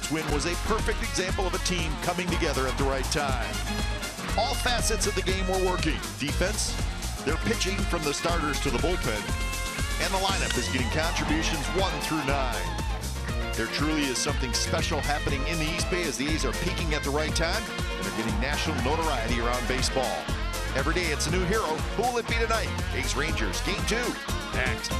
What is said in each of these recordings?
night's win was a perfect example of a team coming together at the right time. All facets of the game were working. Defense, they're pitching from the starters to the bullpen, and the lineup is getting contributions 1 through 9. There truly is something special happening in the East Bay as the A's are peaking at the right time and are getting national notoriety around baseball. Every day it's a new hero. Who will it be tonight? A's Rangers, Game 2, next.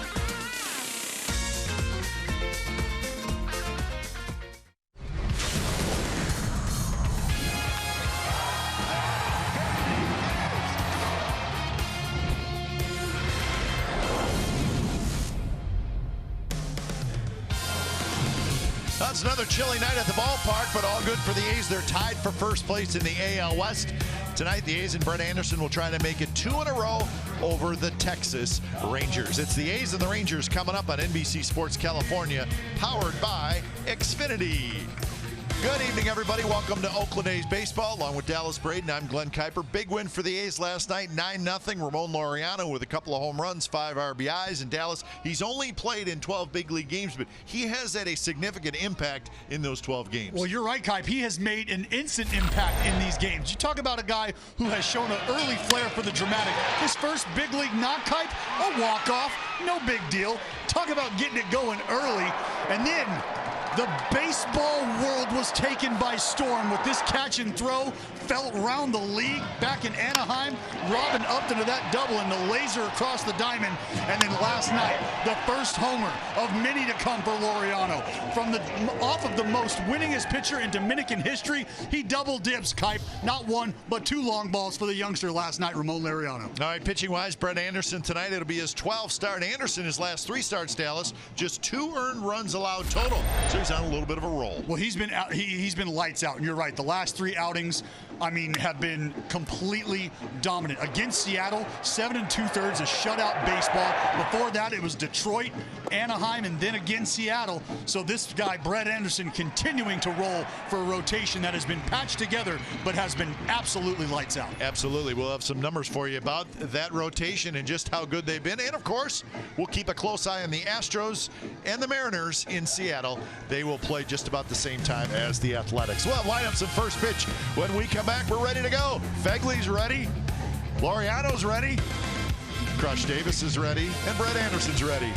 That's another chilly night at the ballpark, but all good for the A's. They're tied for first place in the AL West. Tonight, the A's and Brett Anderson will try to make it 2 in a row over the Texas Rangers. It's the A's and the Rangers coming up on NBC Sports California, powered by Xfinity. Good evening, everybody. Welcome to Oakland A's Baseball. Along with Dallas Braden, I'm Glenn Kuiper. Big win for the A's last night, 9-0. Ramon Laureano with a couple of home runs, 5 RBIs. In Dallas, he's only played in 12 big league games, but he has had a significant impact in those 12 games. Well, you're right, Kuip. He has made an instant impact in these games. You talk about a guy who has shown an early flair for the dramatic. His first big league knock, Kuip, a walk-off, no big deal. Talk about getting it going early, and then the baseball world was taken by storm with this catch and throw, felt around the league back in Anaheim. Robin Upton to that double and the laser across the diamond. And then last night, the first homer of many to come for Laureano. Off of the most winningest pitcher in Dominican history, he double dips, Kuip. Not one, but 2 long balls for the youngster last night, Ramon Laureano. All right, pitching-wise, Brett Anderson tonight, it'll be his 12th start. Anderson, his last 3 starts, Dallas, just 2 earned runs allowed total. So he's on a little bit of a roll. Well, he's been lights out, and you're right. The last 3 outings, I mean, have been completely dominant. Against Seattle, 7 2/3, a shutout baseball. Before that, it was Detroit, Anaheim, and then again Seattle. So this guy, Brett Anderson, continuing to roll for a rotation that has been patched together, but has been absolutely lights out. Absolutely. We'll have some numbers for you about that rotation and just how good they've been. And, of course, we'll keep a close eye on the Astros and the Mariners in Seattle. They will play just about the same time as the Athletics. We'll have lineups and first pitch when we come back. We're ready to go. Fegley's ready. Laureano's ready. Crush Davis is ready. And Brett Anderson's ready.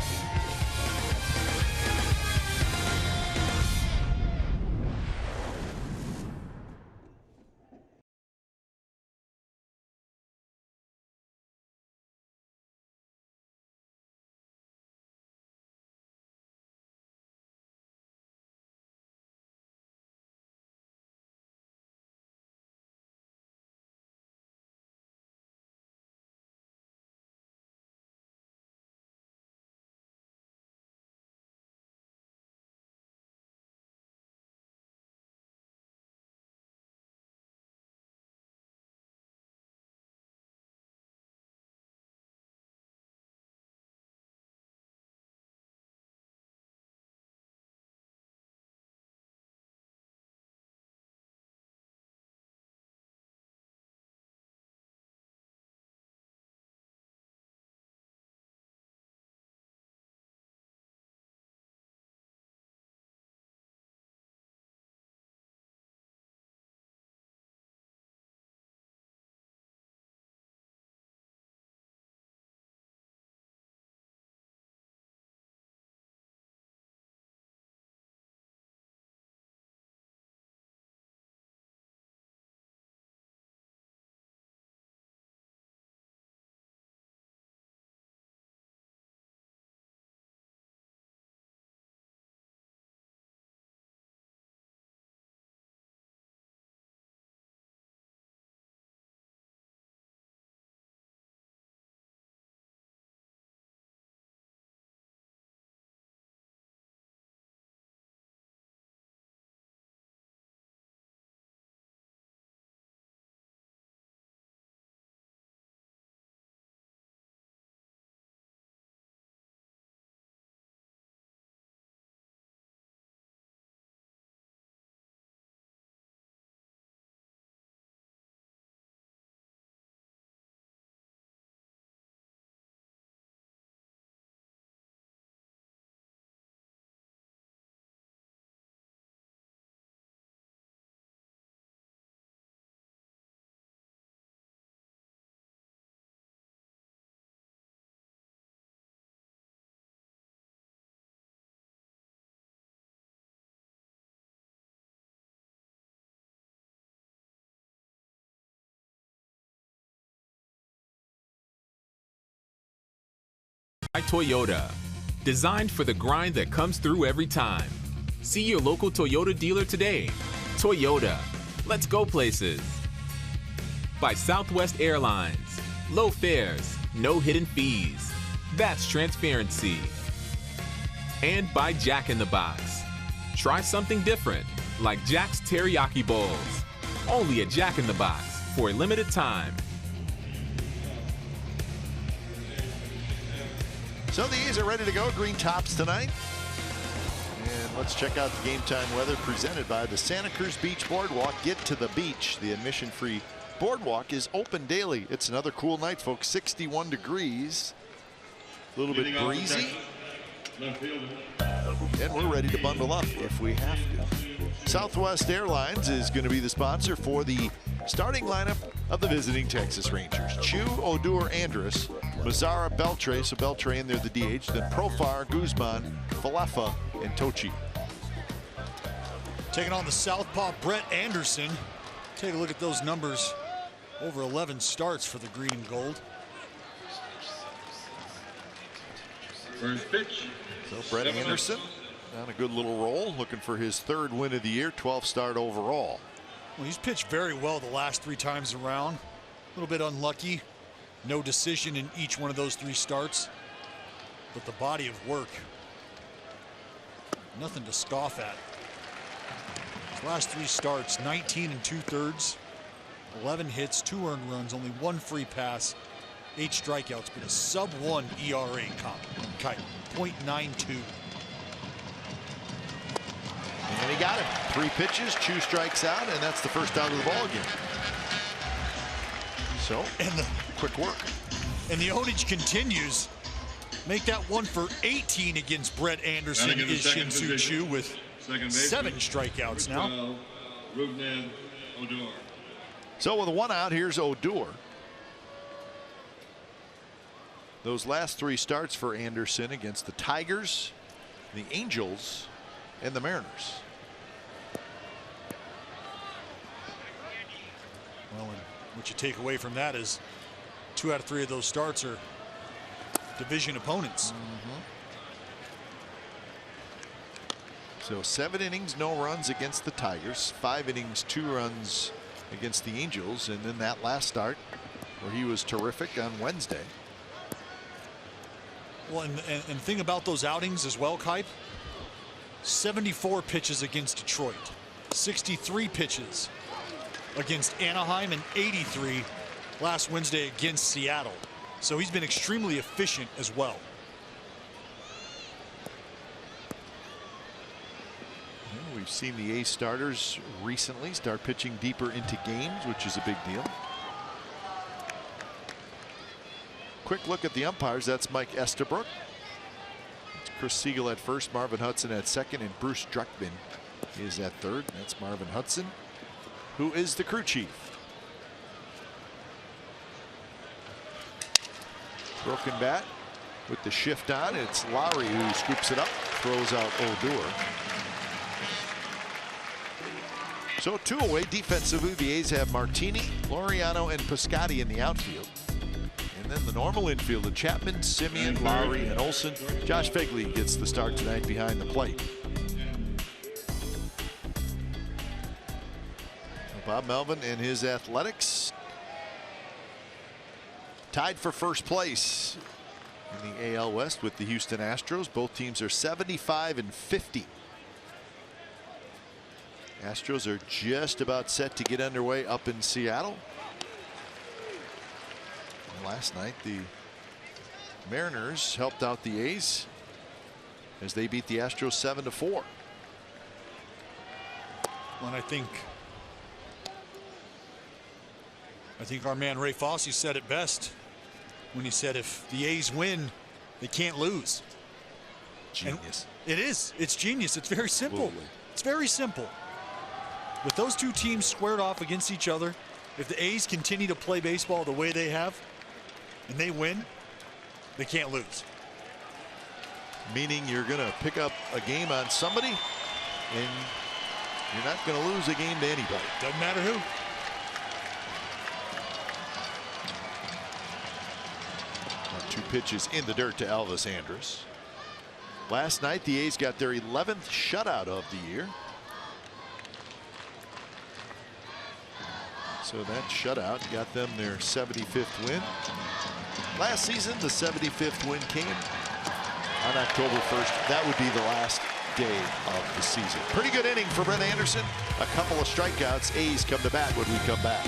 by Toyota. Designed for the grind that comes through every time. See your local Toyota dealer today. Toyota, let's go places. By Southwest Airlines. Low fares, no hidden fees. That's transparency. And by Jack in the Box. Try something different, like Jack's Teriyaki Bowls. Only at Jack in the Box for a limited time. So the A's are ready to go. Green tops tonight. And let's check out the game time weather presented by the Santa Cruz Beach Boardwalk. Get to the beach. The admission-free boardwalk is open daily. It's another cool night, folks. 61 degrees. A little bit breezy. And we're ready to bundle up if we have to. Southwest Airlines is going to be the sponsor for the starting lineup of the visiting Texas Rangers. Chu, Odor, Andrus, Mazzara, Beltre, so Beltre in there, the DH, then Profar, Guzman, Falefa, and Tochi. Taking on the southpaw, Brett Anderson. Take a look at those numbers. Over 11 starts for the green and gold. First pitch. So Brett Anderson on a good little roll, looking for his 3rd win of the year, 12th start overall. Well, he's pitched very well the last 3 times around. A little bit unlucky. No decision in each one of those 3 starts. But the body of work, nothing to scoff at. His last 3 starts, 19 2/3, 11 hits, 2 earned runs, only 1 free pass, 8 strikeouts, but a sub-1 ERA kite, .92. And he got him. 3 pitches, Chu strikes out, and that's the first out of the ball game. So, And the quick work. And the ownage continues. Make that 1 for 18 against Brett Anderson is Shin-Soo Choo with 7 strikeouts now. So with a 1 out, here's Odor. Those last 3 starts for Anderson against the Tigers, the Angels, and the Mariners. Well, and what you take away from that is 2 out of 3 of those starts are division opponents. So 7 innings, no runs against the Tigers, 5 innings, 2 runs against the Angels, and then that last start where he was terrific on Wednesday. Well, and thing about those outings as well, Kipe, 74 pitches against Detroit, 63 pitches against Anaheim, and 83 last Wednesday against Seattle. So he's been extremely efficient as well. We've seen the A's starters recently start pitching deeper into games, which is a big deal. Quick look at the umpires. That's Mike Estabrook. It's Chris Siegel at first, Marvin Hudson at second, and Bruce Druckman is at third. That's Marvin Hudson, who is the crew chief. Broken bat with the shift on. It's Lowry who scoops it up, throws out Odor. So 2 away defensively. The A's have Martini, Laureano, and Piscotti in the outfield. And then the normal infield of Chapman, Simeon, Lowry, and Olson. Josh Fegley gets the start tonight behind the plate. Bob Melvin and his Athletics tied for first place in the AL West with the Houston Astros. Both teams are 75 and 50. Astros are just about set to get underway up in Seattle. And last night the Mariners helped out the A's as they beat the Astros 7-4. And I think our man Ray Fosse said it best when he said if the A's win, they can't lose. Genius. And it is. It's genius. It's very simple. Absolutely. It's very simple. With those 2 teams squared off against each other, if the A's continue to play baseball the way they have and they win, they can't lose. Meaning you're going to pick up a game on somebody and you're not going to lose a game to anybody. Doesn't matter who. 2 pitches in the dirt to Elvis Andrus. Last night, the A's got their 11th shutout of the year. So that shutout got them their 75th win. Last season, the 75th win came on October 1st. That would be the last day of the season. Pretty good inning for Brett Anderson. A couple of strikeouts. A's come to bat when we come back.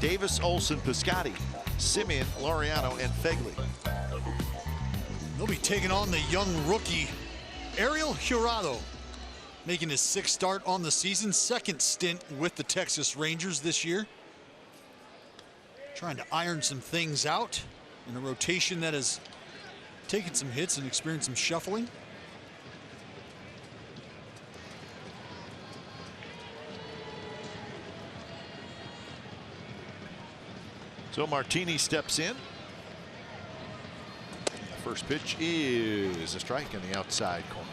Davis, Olsen, Piscotty, Simeon, Laureano, and Fegley. They'll be taking on the young rookie Ariel Jurado, making his 6th start on the season, 2nd stint with the Texas Rangers this year. Trying to iron some things out in a rotation that has taken some hits and experienced some shuffling. So Martini steps in. The first pitch is a strike in the outside corner.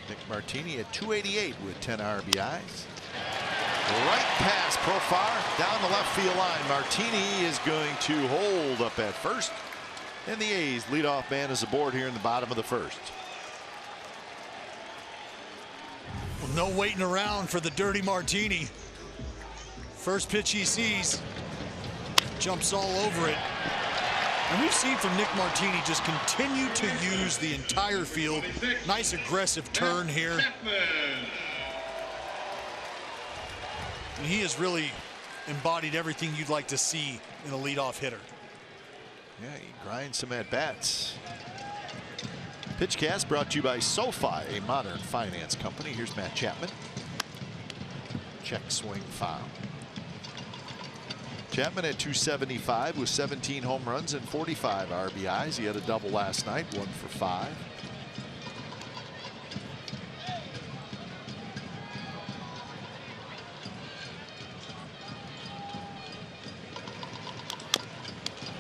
Nick Martini at 288 with 10 RBIs. Right pass Profar down the left field line. Martini is going to hold up at first. And the A's leadoff man is aboard here in the bottom of the first. No waiting around for the dirty Martini. First pitch he sees, jumps all over it. And we've seen from Nick Martini just continue to use the entire field. Nice aggressive turn here. And he has really embodied everything you'd like to see in a leadoff hitter. Yeah, he grinds some at-bats. Pitchcast brought to you by SoFi, a modern finance company. Here's Matt Chapman. Check swing foul. Chapman at 275 with 17 home runs and 45 RBIs. He had a double last night, 1 for 5.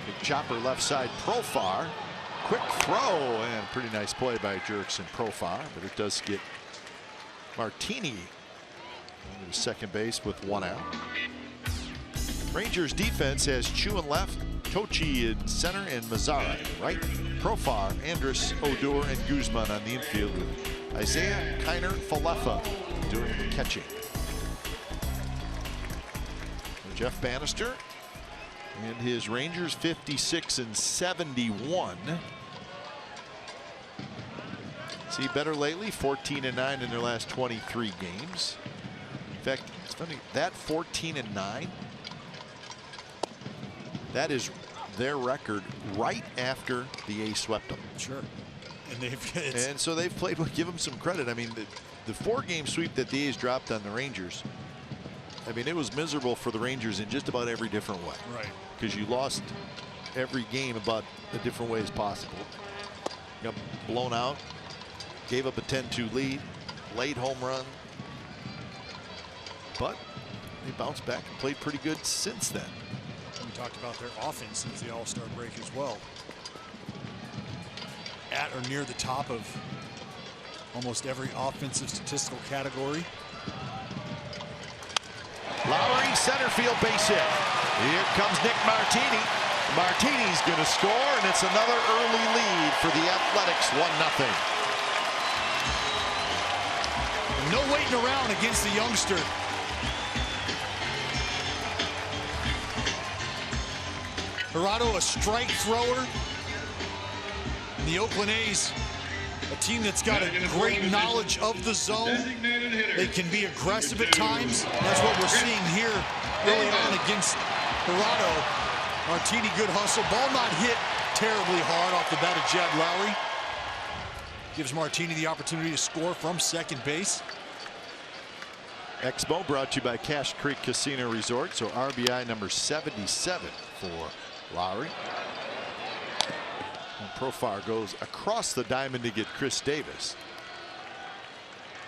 Big chopper left side, Profar. Quick throw and pretty nice play by Jurickson Profar, but it does get Martini into second base with 1 out. Rangers defense has Chu in left, Tochi in center, and Mazzara in right. Profar, Andrus, Odor, and Guzman on the infield with Isaiah, Kiner, Falefa doing the catching. Jeff Bannister and his Rangers 56 and 71. See, better lately, 14 and 9 in their last 23 games. In fact, it's funny, that 14 and 9, that is their record right after the A's swept them. Sure. And so they've played, well, give them some credit. I mean, the 4-game sweep that the A's dropped on the Rangers, I mean, it was miserable for the Rangers in just about every different way. Right. Because you lost every game about a different way as possible. Got blown out, gave up a 10-2 lead, late home run. But they bounced back and played pretty good since then. We talked about their offense since the All-Star break as well. At or near the top of almost every offensive statistical category. Lowry, center field base hit. Here comes Nick Martini. Martini's going to score, and it's another early lead for the Athletics, 1-0. No waiting around against the youngster. Gerardo, a strike thrower. And the Oakland A's, a team that's got a great knowledge of the zone. They can be aggressive at times. That's what we're seeing here early on against Gerardo. Martini, good hustle. Ball not hit terribly hard off the bat of Jed Lowry. Gives Martini the opportunity to score from second base. Expo brought to you by Cache Creek Casino Resort. So RBI number 77 for Lowry. And Profar goes across the diamond to get Chris Davis.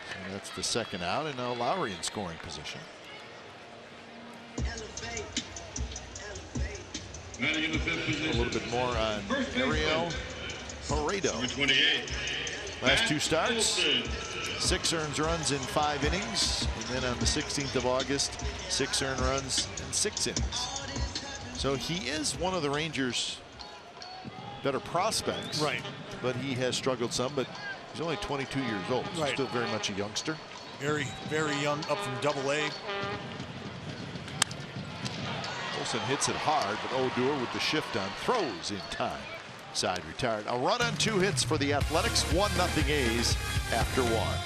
So that's the second out, and now Lowry in scoring position. In the fifth position, A little bit more on Ariel Paredo. number 28. Last two starts, 6 earned runs in 5 innings, and then on the 16th of August, 6 earned runs in 6 innings. So he is one of the Rangers' better prospects, Right. but he has struggled some. But he's only 22 years old, so Right. still very much a youngster. Very, very young, up from Double-A. Olsen hits it hard, but Odor with the shift on throws in time. Side retired. A run on 2 hits for the Athletics. 1-0 A's after 1.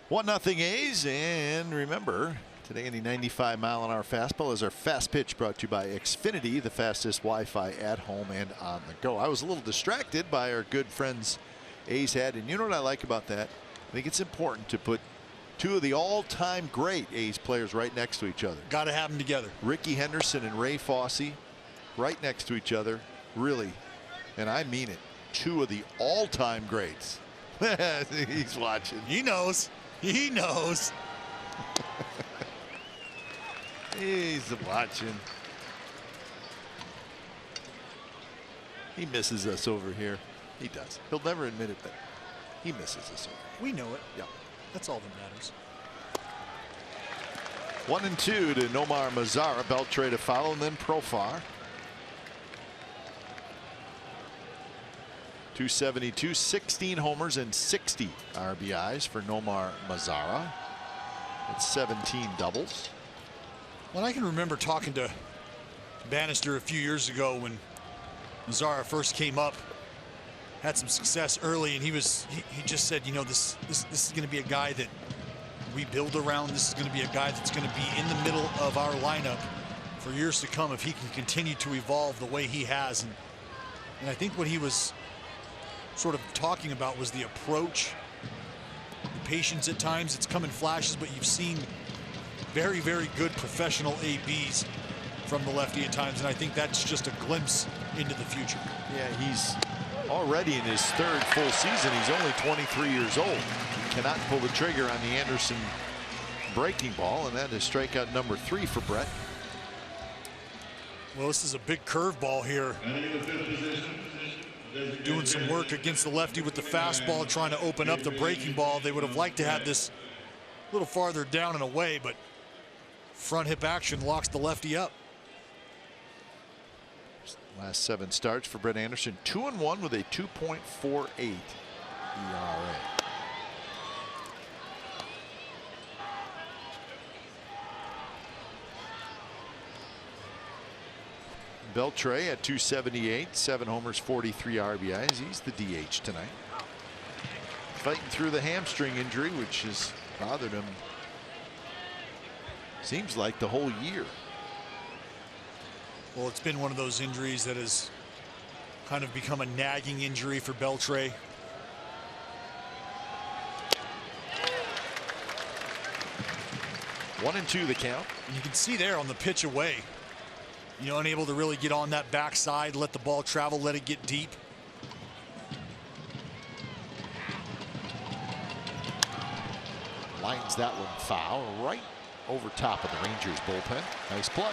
One nothing A's, and remember, today in the 95-mile-an-hour fastball is our fast pitch, brought to you by Xfinity, the fastest Wi-Fi at home and on the go. I was a little distracted by our good friends A's had, and you know what I like about that? I think it's important to put 2 of the all-time great A's players right next to each other. Got to have them together. Ricky Henderson and Ray Fosse right next to each other, really, and I mean it, 2 of the all-time greats. He's watching. He knows. He knows. He's watching. He misses us over here. He does. He'll never admit it, but he misses us over here. We know it. Yeah. That's all that matters. 1-2 to Nomar Mazara. Beltre to follow, and then Profar. .272, 16 homers and 60 RBIs for Nomar Mazara. It's 17 doubles. Well, I can remember talking to Bannister a few years ago when Mazara first came up, had some success early, and he just said, you know, this is going to be a guy that we build around. This is going to be a guy that's going to be in the middle of our lineup for years to come if he can continue to evolve the way he has. And I think what he was sort of talking about was the approach, the patience at times. It's come in flashes, but you've seen very, very good professional ABs from the lefty at times, and I think that's just a glimpse into the future. Yeah, he's already in his third full season. He's only 23 years old. He cannot pull the trigger on the Anderson breaking ball, and that is strikeout number 3 for Brett. Well, this is a big curveball here. Doing some work against the lefty with the fastball, trying to open up the breaking ball. They would have liked to have this a little farther down and away, but front hip action locks the lefty up. Last 7 starts for Brett Anderson, 2-1 with a 2.48 ERA. Beltre at 278, 7 homers, 43 RBIs. He's the DH tonight. Fighting through the hamstring injury, which has bothered him, seems like, the whole year. Well, it's been one of those injuries that has kind of become a nagging injury for Beltre. One and two the count. And you can see there on the pitch away, you know, unable to really get on that backside, let the ball travel, let it get deep. Lines that one foul right over top of the Rangers bullpen. Nice play.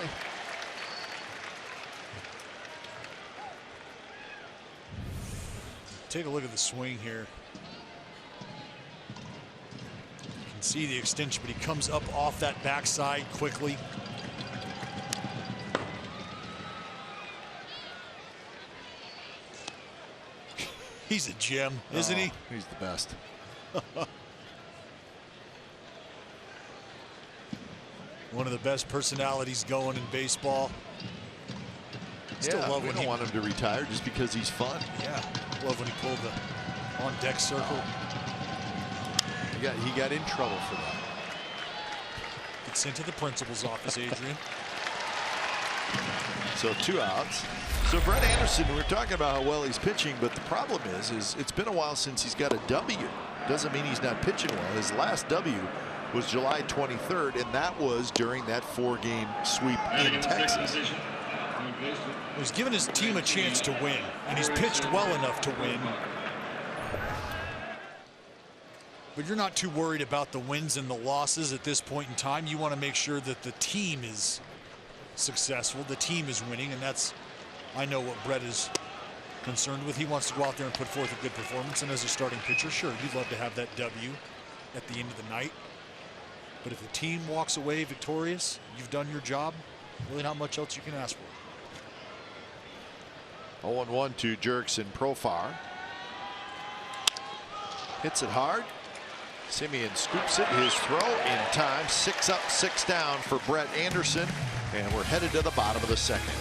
Take a look at the swing here. You can see the extension, but he comes up off that backside quickly. He's a gem, isn't he? He's the best. One of the best personalities going in baseball. Still love we when don't want him to retire just because he's fun. Yeah, love when he pulled the on-deck circle. He got in trouble for that. Gets sent to the principal's office, Adrian. So 2 outs. So Brett Anderson, we're talking about how well he's pitching, but the problem is it's been a while since he's got a W. Doesn't mean he's not pitching well. His last W was July 23rd, and that was during that 4-game sweep in Texas. He's given his team a chance to win, and he's pitched well enough to win. But you're not too worried about the wins and the losses at this point in time. You want to make sure that the team is successful, the team is winning, and that's, I know, what Brett is concerned with. He wants to go out there and put forth a good performance, and as a starting pitcher, sure, you'd love to have that W at the end of the night. But if the team walks away victorious, you've done your job. Really not much else you can ask for. 0-1 to Jurickson Profar. Hits it hard. Simeon scoops it. His throw in time. 6 up, 6 down for Brett Anderson. And we're headed to the bottom of the second.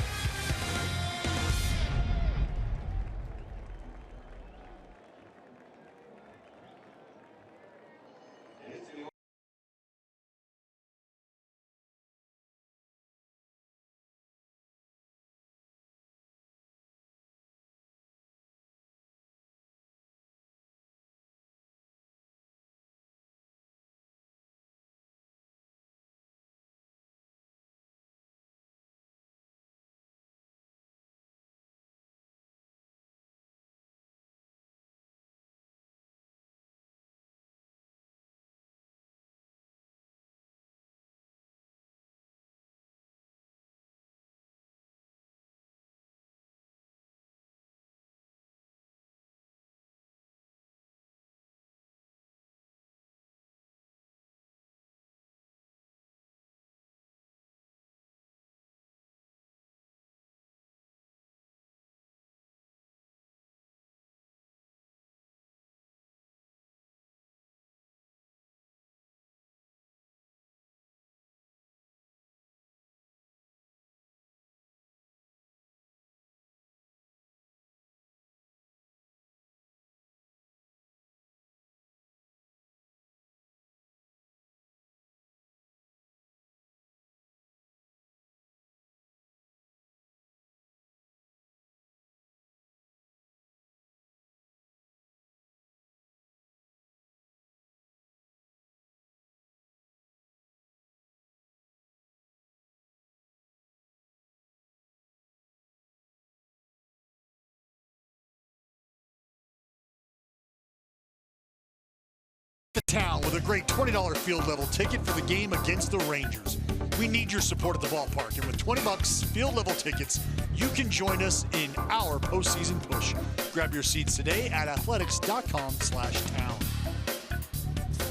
The town with a great $20 field level ticket for the game against the Rangers. We need your support at the ballpark, and with $20 field level tickets, you can join us in our postseason push. Grab your seats today at athletics.com/town.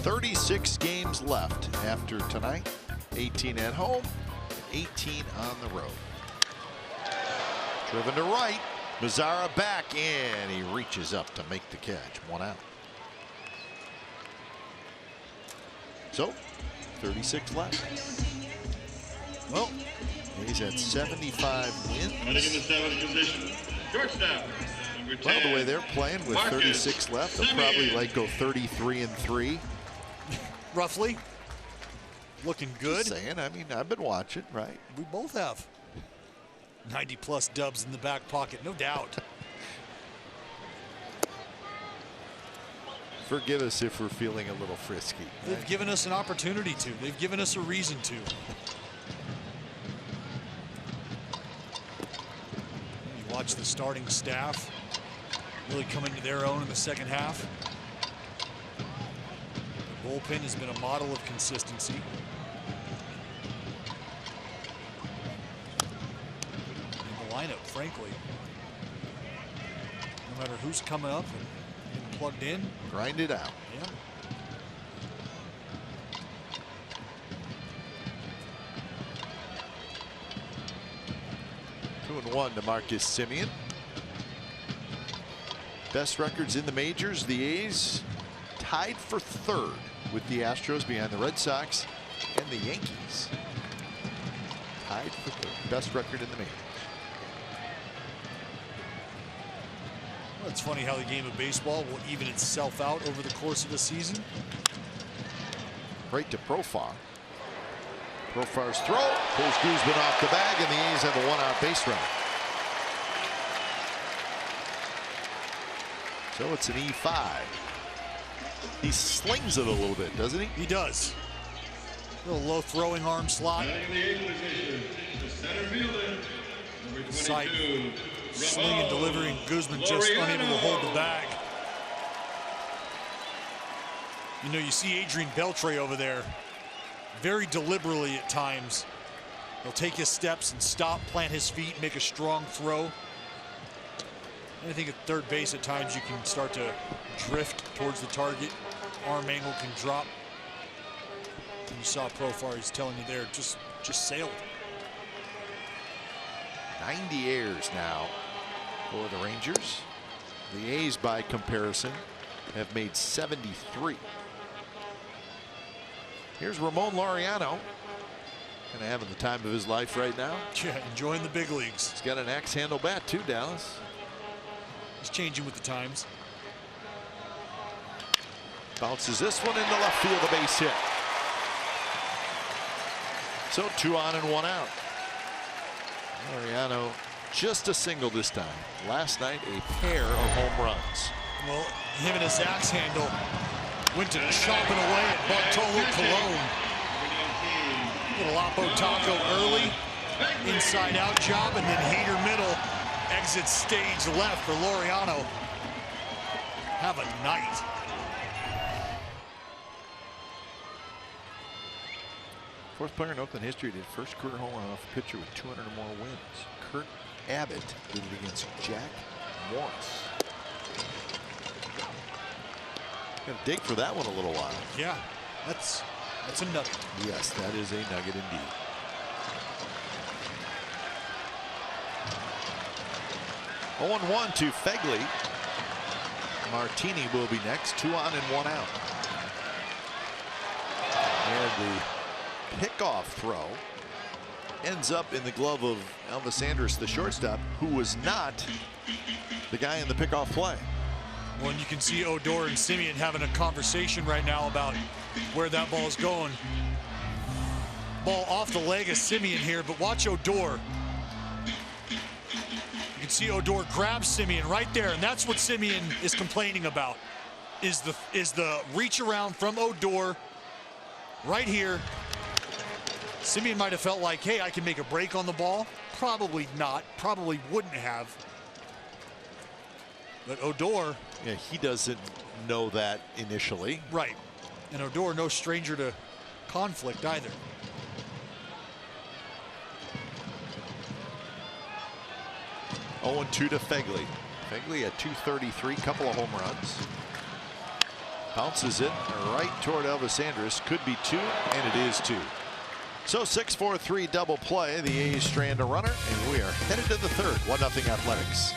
36 games left after tonight. 18 at home, 18 on the road. Driven to right, Mazzara back, and he reaches up to make the catch. 1 out. So, 36 left. Well, he's at 75 wins. Running in the 7th position, shortstop, number 10. Well, the way they're playing with Marcus 36 left, they'll probably go 33-3. Roughly. Looking good. Just saying, I mean, I've been watching, right? We both have. 90+ dubs in the back pocket, no doubt. Forgive us if we're feeling a little frisky. They've given us an opportunity to. They've given us a reason to. You watch the starting staff really come into their own in the second half. The bullpen has been a model of consistency. And the lineup, frankly, no matter who's coming up and plugged in. Grind it out. Yeah. Two and 1 to Marcus Semien. Best records in the majors. The A's tied for 3rd with the Astros behind the Red Sox and the Yankees. Tied for 3rd. Best record in the majors. Well, it's funny how the game of baseball will even itself out over the course of a season. Right to Profar. Profar's throw pulls Guzman off the bag, and the A's have a 1-out base runner. So it's an E5. He slings it a little bit, doesn't he? He does. Little low throwing arm slot. Running in the 8th position, the center fielder, number 22. Side swing and delivering. Guzman just unable to hold the bag. You know, you see Adrian Beltre over there very deliberately at times. He'll take his steps and stop, plant his feet, make a strong throw. And I think at third base at times you can start to drift towards the target. Arm angle can drop. And you saw Profar, he's telling you there, just sailed. 90 errors now for the Rangers. The A's, by comparison, have made 73. Here's Ramon Laureano. Kind of having the time of his life right now. Yeah, enjoying the big leagues. He's got an axe-handle bat too, Dallas. He's changing with the times. Bounces this one into left field, a base hit. So 2 on and 1 out. Laureano just a single this time. Last night, a pair of home runs. Well, him and his axe handle went to chopping away at Bartolo Colon. Little Oppo Taco early, inside out job, and then heater middle, exit stage left for Laureano. Have a night. Fourth player in Oakland history did first career home run off a pitcher with 200 or more wins. Kurt Abbott did it against Jack Morris. Gonna dig for that one a little while. Yeah, that's a nugget. Yes, that is a nugget indeed. Oh, 1-1 to Fegley. Martini will be next. 2 on and 1 out. And the pickoff throw ends up in the glove of Elvis Andrus, the shortstop, who was not the guy in the pickoff play. Well, and you can see Odor and Semien having a conversation right now about where that ball's going. Ball off the leg of Semien here, but watch Odor. You can see Odor grab Semien right there, and that's what Semien is complaining about, is the reach around from Odor right here. Semien might have felt like, hey, I can make a break on the ball. Probably not. Probably wouldn't have. But Odor. Yeah, he doesn't know that initially. Right. And Odor, no stranger to conflict either. Oh, 2 to Fegley. Fegley at 233, couple of home runs. Bounces it right toward Elvis Andrus. Could be 2, and it is 2. So 6-4-3 double play. The A's strand a runner, and we are headed to the third. 1-0 Athletics.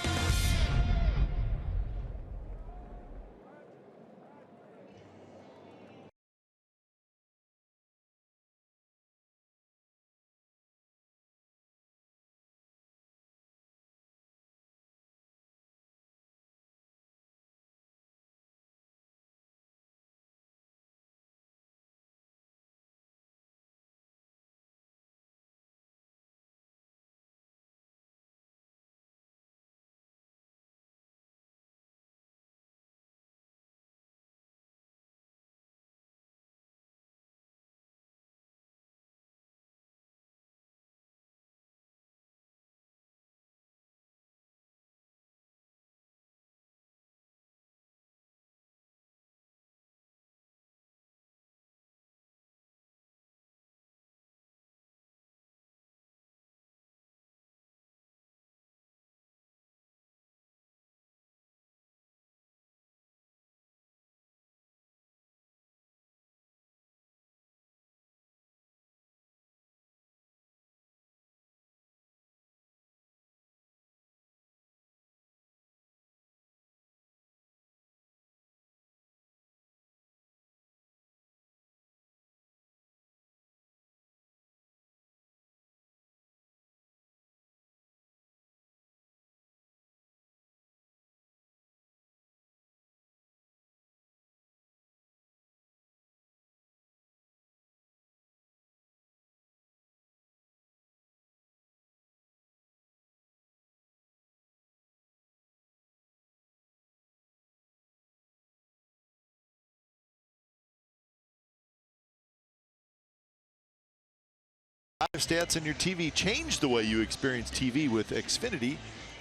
Live stats on your TV change the way you experience TV with Xfinity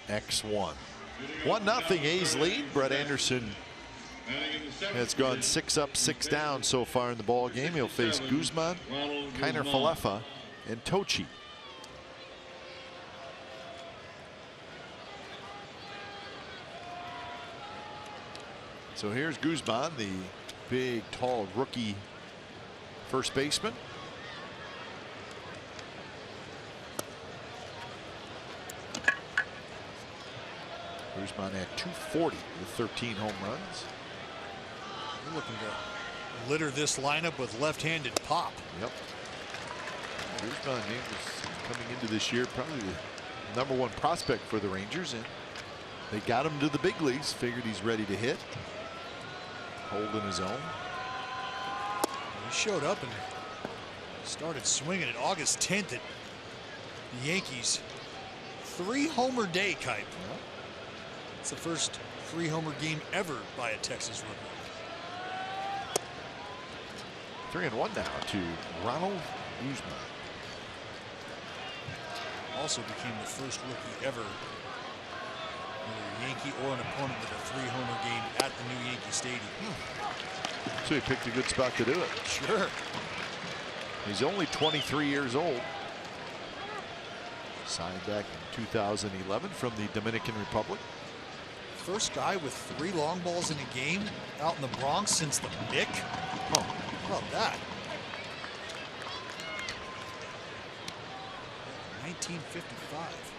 X1. 1-0 A's lead. Brett Anderson has gone 6 up, 6 down so far in the ball game. He'll face Guzman, Kiner Falefa, and Tochi. So here's Guzman, the big, tall rookie first baseman. Guzman at 240 with 13 home runs. We're looking to litter this lineup with left-handed pop. Yep. Guzman was coming into this year probably the #1 prospect for the Rangers, and they got him to the big leagues. Figured he's ready to hit. Holding his own. He showed up and started swinging at August 10th at the Yankees. 3-homer day, Kite. Yep. It's the first 3-homer game ever by a Texas rookie. 3-1 now to Ronald Guzman. Also became the first rookie ever, either a Yankee or an opponent, with a 3-homer game at the new Yankee Stadium. So he picked a good spot to do it. Sure. He's only 23 years old. Signed back in 2011 from the Dominican Republic. First guy with 3 long balls in a game out in the Bronx since the Mick. Oh, how about that? 1955.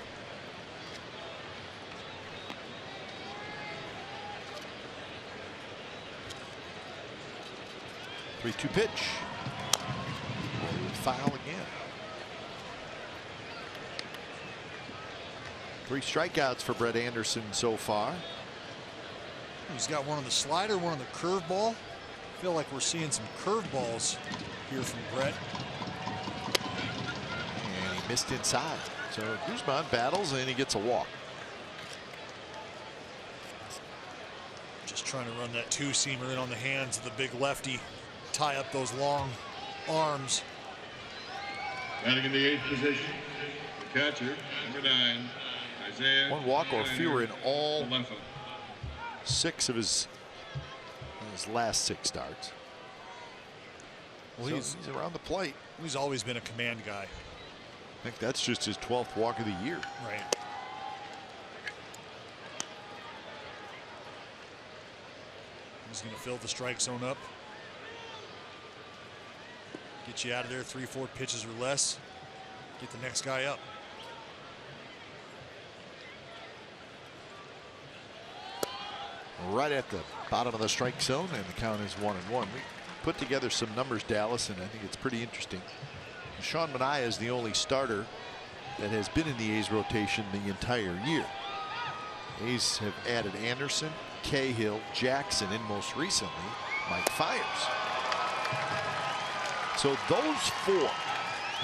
Three-two pitch. Foul again. 3 strikeouts for Brett Anderson so far. He's got one on the slider, one on the curveball. I feel like we're seeing some curveballs here from Brett. And he missed inside. So Guzman battles and he gets a walk. Just trying to run that 2-seamer in on the hands of the big lefty. Tie up those long arms. Batting in the 8th position, the catcher, number 9, Isaiah. 1 walk or fewer in all Falefa. 6 of his last 6 starts. Well, So he's around the plate. He's always been a command guy. I think that's just his 12th walk of the year. Right. He's going to fill the strike zone up. Get you out of there 3-4 pitches or less. Get the next guy up. Right at the bottom of the strike zone, and the count is 1-1. We put together some numbers, Dallas, and I think it's pretty interesting. Sean Manaea is the only starter that has been in the A's rotation the entire year. A's have added Anderson, Cahill, Jackson, and most recently, Mike Fiers. So those four,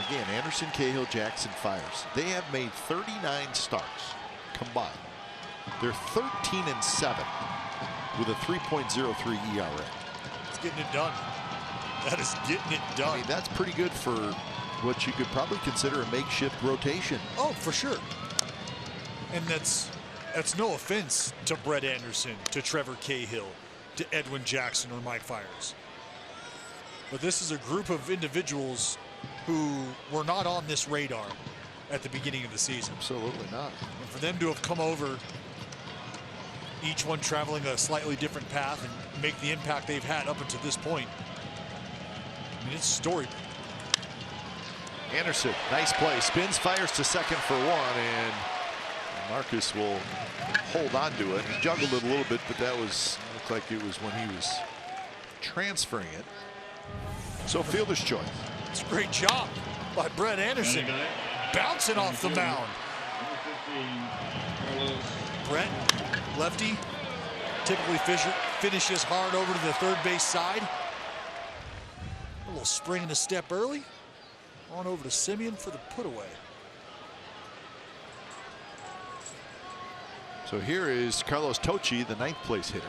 again, Anderson, Cahill, Jackson, Fiers, they have made 39 starts combined. They're 13-7 with a 3.03 ERA. It's getting it done. That is getting it done. I mean, that's pretty good for what you could probably consider a makeshift rotation. Oh, for sure. And that's no offense to Brett Anderson, to Trevor Cahill, to Edwin Jackson or Mike Fiers. But this is a group of individuals who were not on this radar at the beginning of the season. Absolutely not. And for them to have come over, each one traveling a slightly different path, and make the impact they've had up until this point, I mean, it's story. Anderson, nice play, spins, fires to second for one, and Marcus will hold on to it. He juggled it a little bit, but that looked like it was when he was transferring it. So fielder's choice. It's a great job by Brett Anderson, bouncing off the mound. Brett, lefty, typically finishes hard over to the third base side. A little spring in the step early. On over to Simeon for the put away. So here is Carlos Tocci, the 9th place hitter.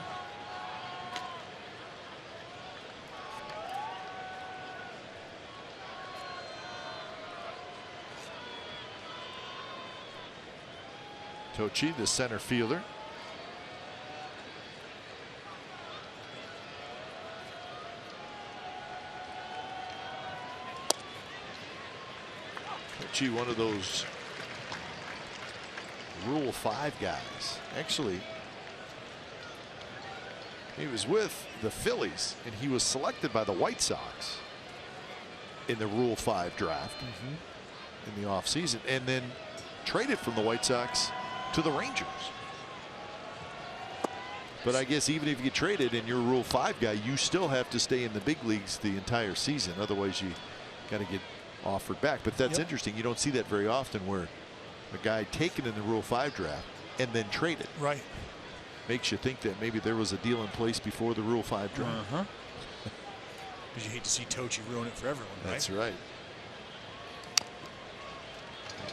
Tocci, the center fielder. Tocci, one of those Rule 5 guys. Actually, he was with the Phillies, and he was selected by the White Sox in the Rule 5 draft in the offseason, and then traded from the White Sox to the Rangers. But I guess even if you get traded and you're a Rule 5 guy, you still have to stay in the big leagues the entire season. Otherwise, you got to get offered back. But that's interesting. You don't see that very often, where a guy taken in the Rule 5 draft and then traded. Right. Makes you think that maybe there was a deal in place before the Rule 5 draft. Because you hate to see Tocci ruin it for everyone, right? That's right.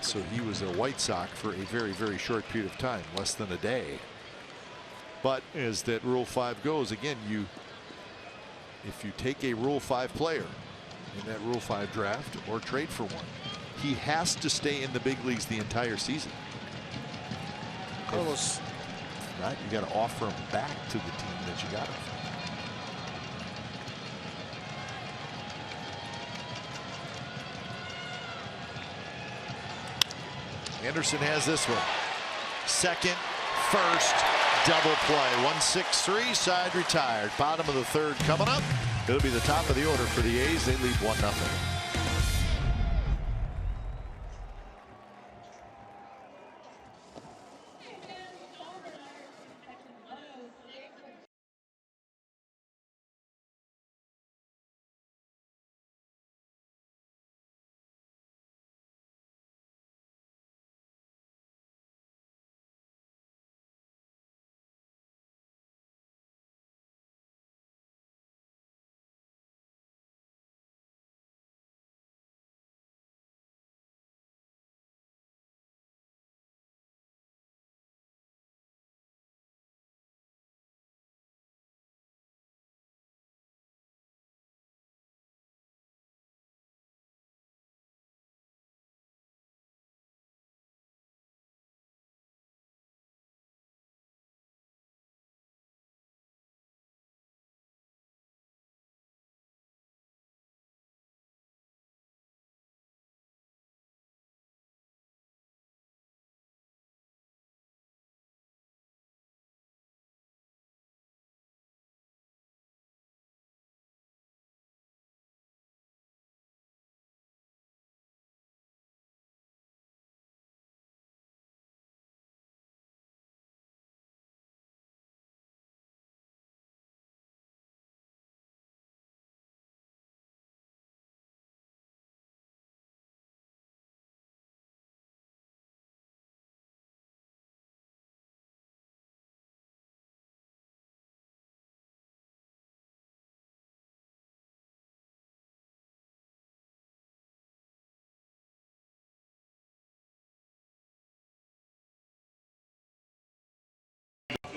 So he was a White Sox for a very, very short period of time, less than a day. But as that Rule 5 goes, again, if you take a Rule 5 player in that Rule 5 draft or trade for one, he has to stay in the big leagues the entire season. Carlos, If not, you got to offer him back to the team that you got him from. Anderson has this one. Second, first, double play. 1-6-3, side retired. Bottom of the third coming up. It'll be the top of the order for the A's. They lead 1-0.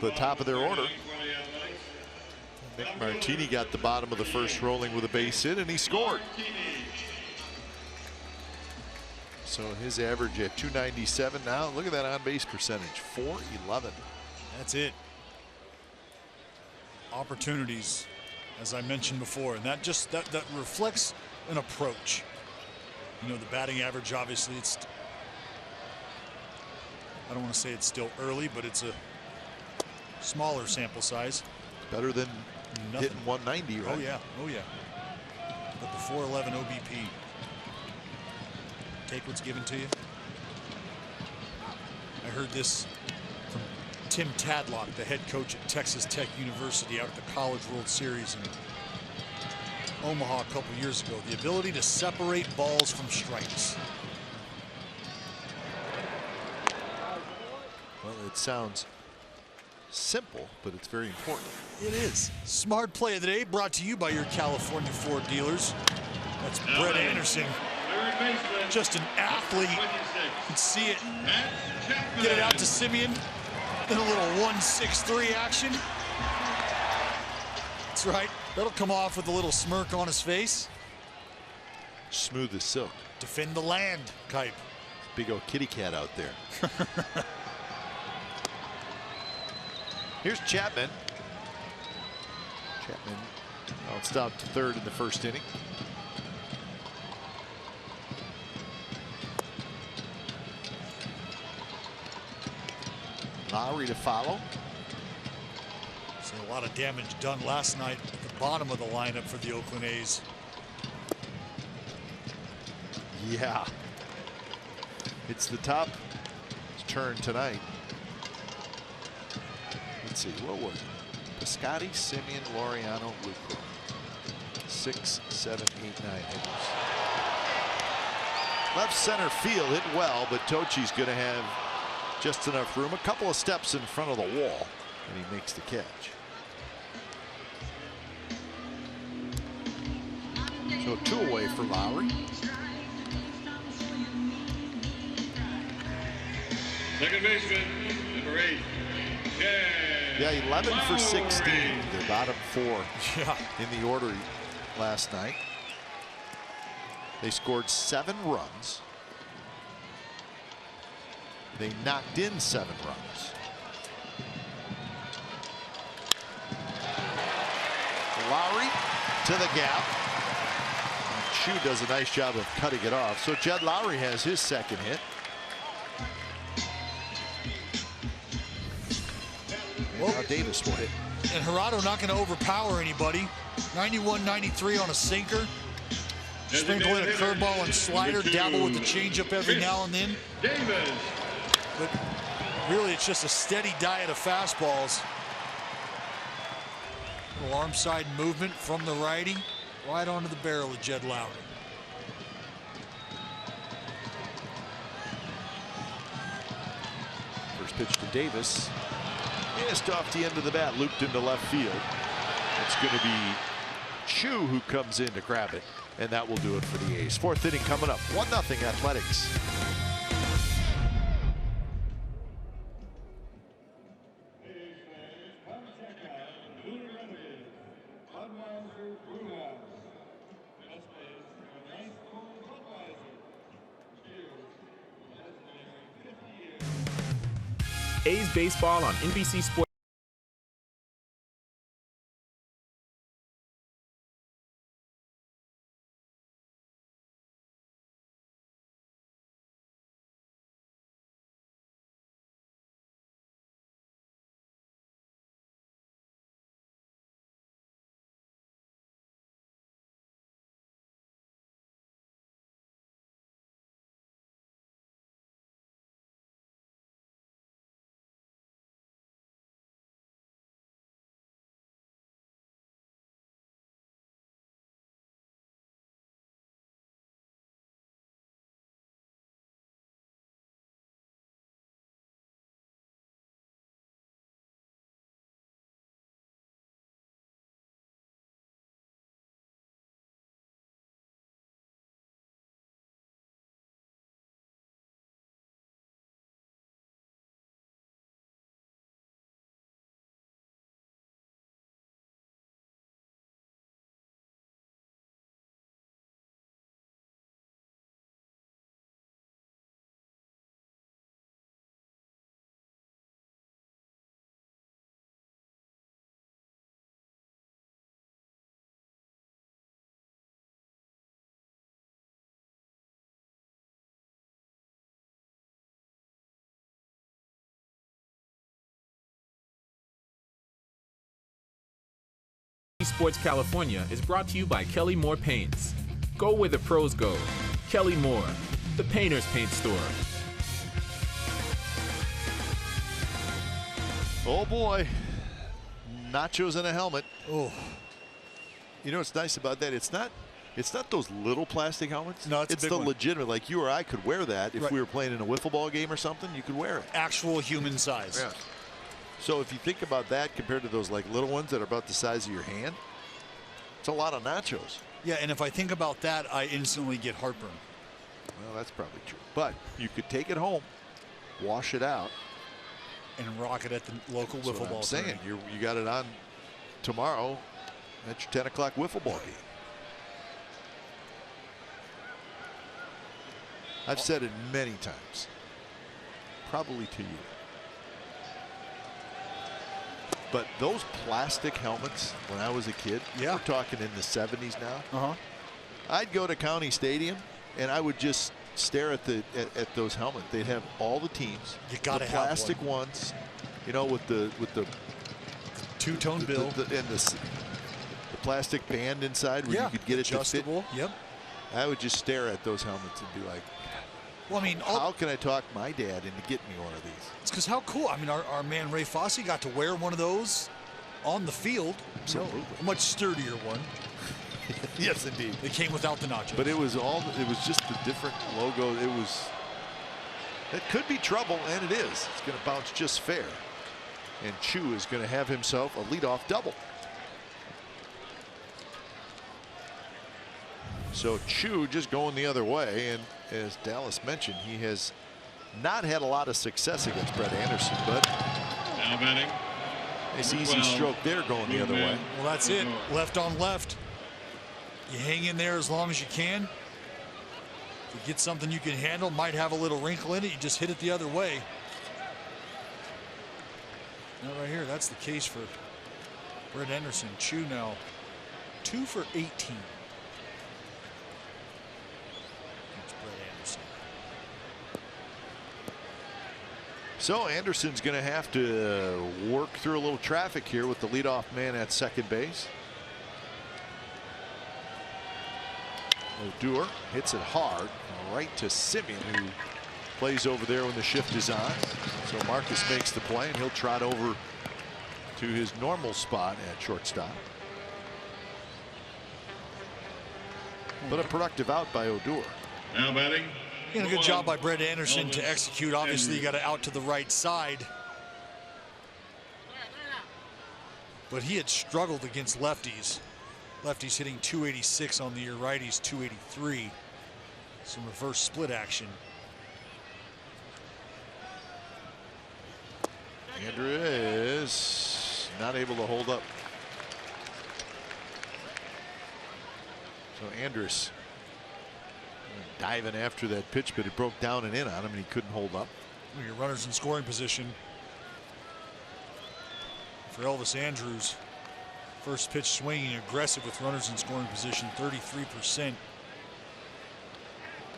the top of their order. Nick Martini got the bottom of the first rolling with a base hit, and he scored. So his average at 297 now. Look at that on-base percentage, 411. That's it. Opportunities, as I mentioned before, and that reflects an approach. You know, the batting average, obviously, it's, I don't want to say it's still early, but it's a smaller sample size. Better than nothing. Hitting 190, right? Oh yeah, oh yeah. But the 411 OBP. Take what's given to you. I heard this from Tim Tadlock, the head coach at Texas Tech University, out at the College World Series in Omaha a couple years ago. The ability to separate balls from strikes. Well, it sounds simple, but it's very important. It is. Smart play of the day brought to you by your California Ford dealers. That's Brett Anderson. Just an athlete. You can see it. Get it out to Simeon. Then a little 1-6-3 action. That's right. That'll come off with a little smirk on his face. Smooth as silk. Defend the land, Kipe. Big old kitty cat out there. Here's Chapman. Chapman bounced out to third in the first inning. Lowry to follow. So a lot of damage done last night at the bottom of the lineup for the Oakland A's. Yeah. It's the top turn tonight. Let's see, what was it? Piscotti, Simeon, Laureano, Lucro. 6, 7, 8, 9 hitters. Left center field hit well, but Tochi's going to have just enough room, a couple of steps in front of the wall, and he makes the catch. So 2 away for Lowry. Second baseman, number 8. Yeah, 11 for 16, the bottom 4 in the order last night. They scored 7 runs. They knocked in 7 runs. Lowry to the gap. Chu does a nice job of cutting it off. So Jed Lowry has his second hit. Well, now Davis will hit. And Gerardo not going to overpower anybody. 91-93 on a sinker. Sprinkle in a curveball and slider, dabble with the changeup every now and then. Davis. But really, it's just a steady diet of fastballs. Little arm side movement from the righty, right onto the barrel of Jed Lowry. First pitch to Davis. Missed off the end of the bat, looped into left field. It's going to be Chu who comes in to grab it, and that will do it for the A's. 4th inning coming up. 1-0 Athletics. A's baseball on NBC Sports. Sports California is brought to you by Kelly Moore Paints. Go where the pros go. Kelly Moore, the painter's paint store. Oh boy, nachos and a helmet. Oh, You know what's nice about that? It's not those little plastic helmets. No, it's a big the one. legitimate. Like you or I could wear that if Right. we were playing in a wiffle ball game or something. You could wear it. actual human size. Yeah. So if you think about that compared to those like little ones that are about the size of your hand, it's a lot of nachos. Yeah, and if I think about that, I instantly get heartburn. Well, that's probably true. But you could take it home, wash it out. And rock it at the local That's wiffle what ball I'm saying. tournament. You got it on tomorrow at your 10 o'clock wiffle ball game. I've said it many times, probably to you. But those plastic helmets, when I was a kid, Yeah. we're talking in the 70s now. Uh-huh. I'd go to County Stadium and I would just stare at at those helmets. They'd have all the teams. You gotta the have plastic one. ones, you know, with the Two-tone bill. and the plastic band inside where Yeah, you could get it to fit. adjustable. Yep. I would just stare at those helmets and be like, Well, I mean, how can I talk my dad into getting me one of these? it's because how cool. I mean, our man Ray Fosse got to wear one of those on the field. Absolutely. A much sturdier one. Yes, indeed. It came without the nachos. But it was just the different logo. It could be trouble, and it is. It's going to bounce just fair. And Chu is going to have himself a leadoff double. So Chu just going the other way, and as Dallas mentioned, he has not had a lot of success against Brett Anderson, but Now batting. it's easy stroke there going the other way. Well, that's it. Left on left. You hang in there as long as you can. If you get something you can handle, might have a little wrinkle in it, you just hit it the other way. Now right here, that's the case for Brett Anderson. Chu now 2 for 18. That's Brett Anderson. So Anderson's going to have to work through a little traffic here with the leadoff man at second base. Odor hits it hard right to Simeon, who plays over there when the shift is on. So Marcus makes the play, and he'll trot over to his normal spot at shortstop. But a productive out by Odor. Now batting. And a good job by Brett Anderson to execute. Obviously, you got it out to the right side. But he had struggled against lefties. Lefties hitting 286 on the year, righties 283. Some reverse split action. Andrew is not able to hold up. So Andrus diving after that pitch, but it broke down and in on him, and he couldn't hold up. Your runners in scoring position for Elvis Andrews. First pitch swinging aggressive with runners in scoring position, 33%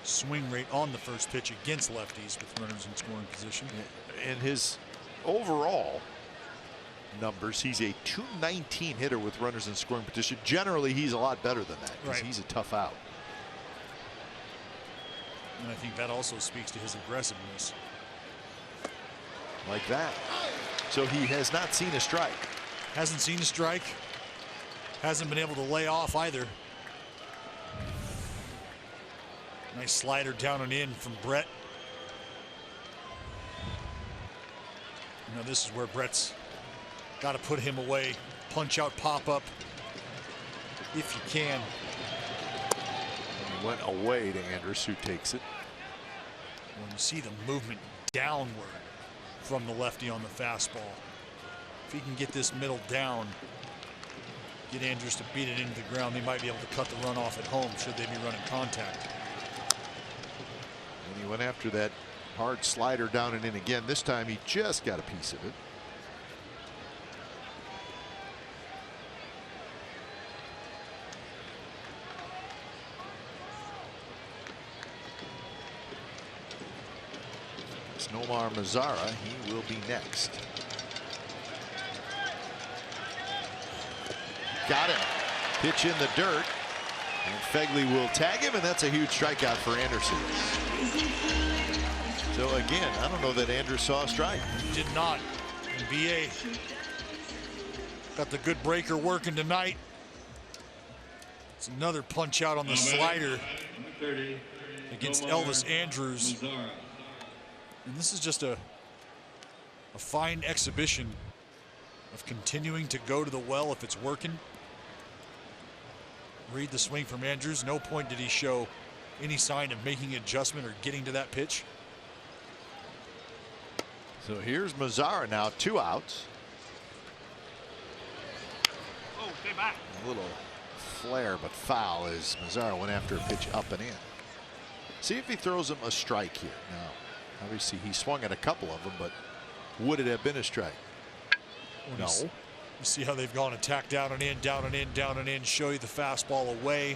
swing rate on the first pitch against lefties with runners in scoring position. In his overall numbers, he's a .219 hitter with runners in scoring position. Generally, he's a lot better than that because Right. he's a tough out. And I think that also speaks to his aggressiveness. Like that. So he has not seen a strike. Hasn't seen a strike. Hasn't been able to lay off either. Nice slider down and in from Brett. Now this is where Brett's got to put him away. Punch out, pop up if you can. And he went away to Andrus, who takes it. When you see the movement downward from the lefty on the fastball. If he can get this middle down, get Andrews to beat it into the ground, they might be able to cut the run off at home should they be running contact. And he went after that hard slider down and in again. This time he just got a piece of it. It's Nomar Mazara. He will be next. got him. Pitch in the dirt. And Fegley will tag him, and that's a huge strikeout for Anderson. So again, I don't know that Andrews saw a strike. Did not. And BA got the good breaker working tonight. It's another punch out on the slider against Elvis Andrews. And this is just a fine exhibition of continuing to go to the well if it's working. Read the swing from Andrews. No point did he show any sign of making an adjustment or getting to that pitch. So here's Mazzara now, 2 outs. Oh, stay back. A little flare, but foul as Mazzara went after a pitch up and in. See if he throws him a strike here. Now, obviously he swung at a couple of them, but would it have been a strike? No. You see how they've gone attack down and in, down and in, down and in, show you the fastball away.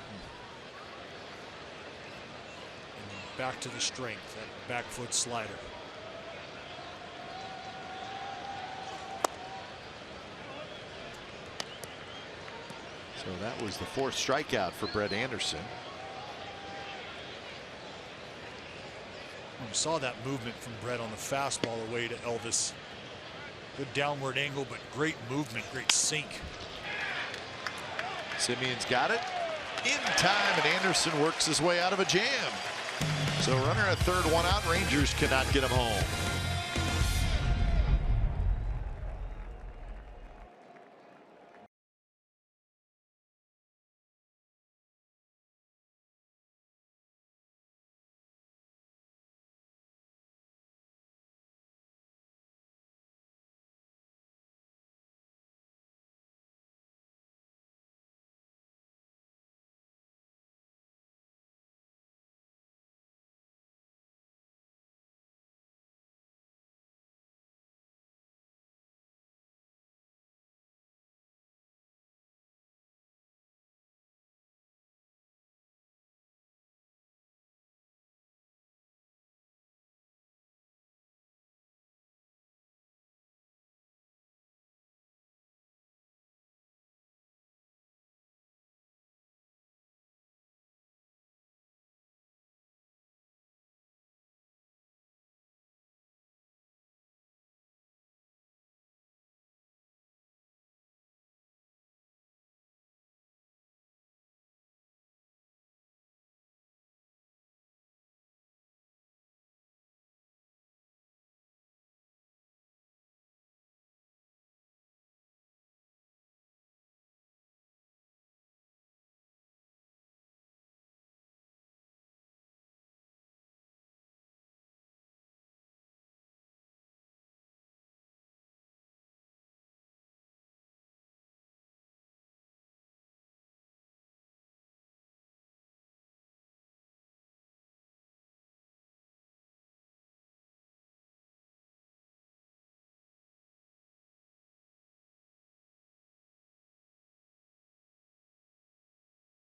And then back to the strength, that back foot slider. So that was the 4th strikeout for Brett Anderson. We saw that movement from Brett on the fastball away to Elvis. Good downward angle, but great movement, great sink. Simeon's got it in time, and Anderson works his way out of a jam. So runner at third, 1 out. Rangers cannot get him home.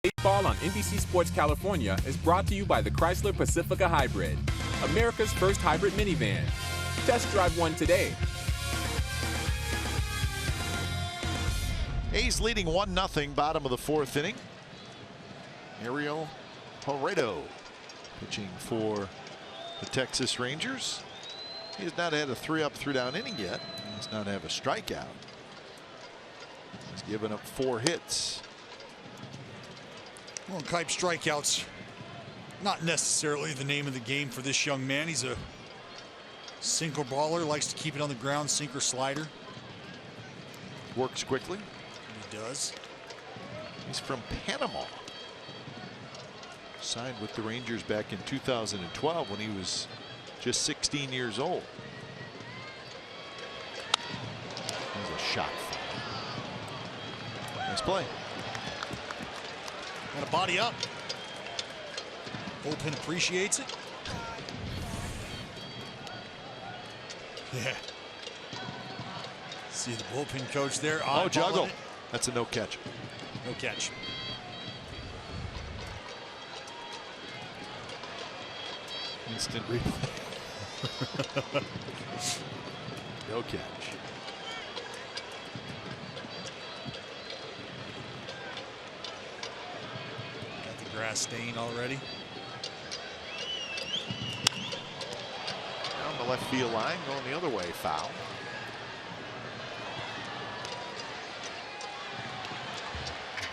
Baseball on NBC Sports California is brought to you by the Chrysler Pacifica Hybrid, America's first hybrid minivan. Test drive one today. A's leading 1-0, bottom of the 4th inning. Ariel Toredo pitching for the Texas Rangers. He has not had a 3-up, 3-down inning yet. He does not have a strikeout. He's given up 4 hits. Well, Kipe strikeouts, not necessarily the name of the game for this young man. He's a sinker baller, likes to keep it on the ground, sinker slider. Works quickly. He does. He's from Panama. Signed with the Rangers back in 2012 when he was just 16 years old. There's a shot. Nice play. Got a body up. Bullpen appreciates it. Yeah. See the bullpen coach there. Oh, juggle. That's a no catch. No catch. Instant replay. No catch. grass stain already. Down the left field line, going the other way, foul.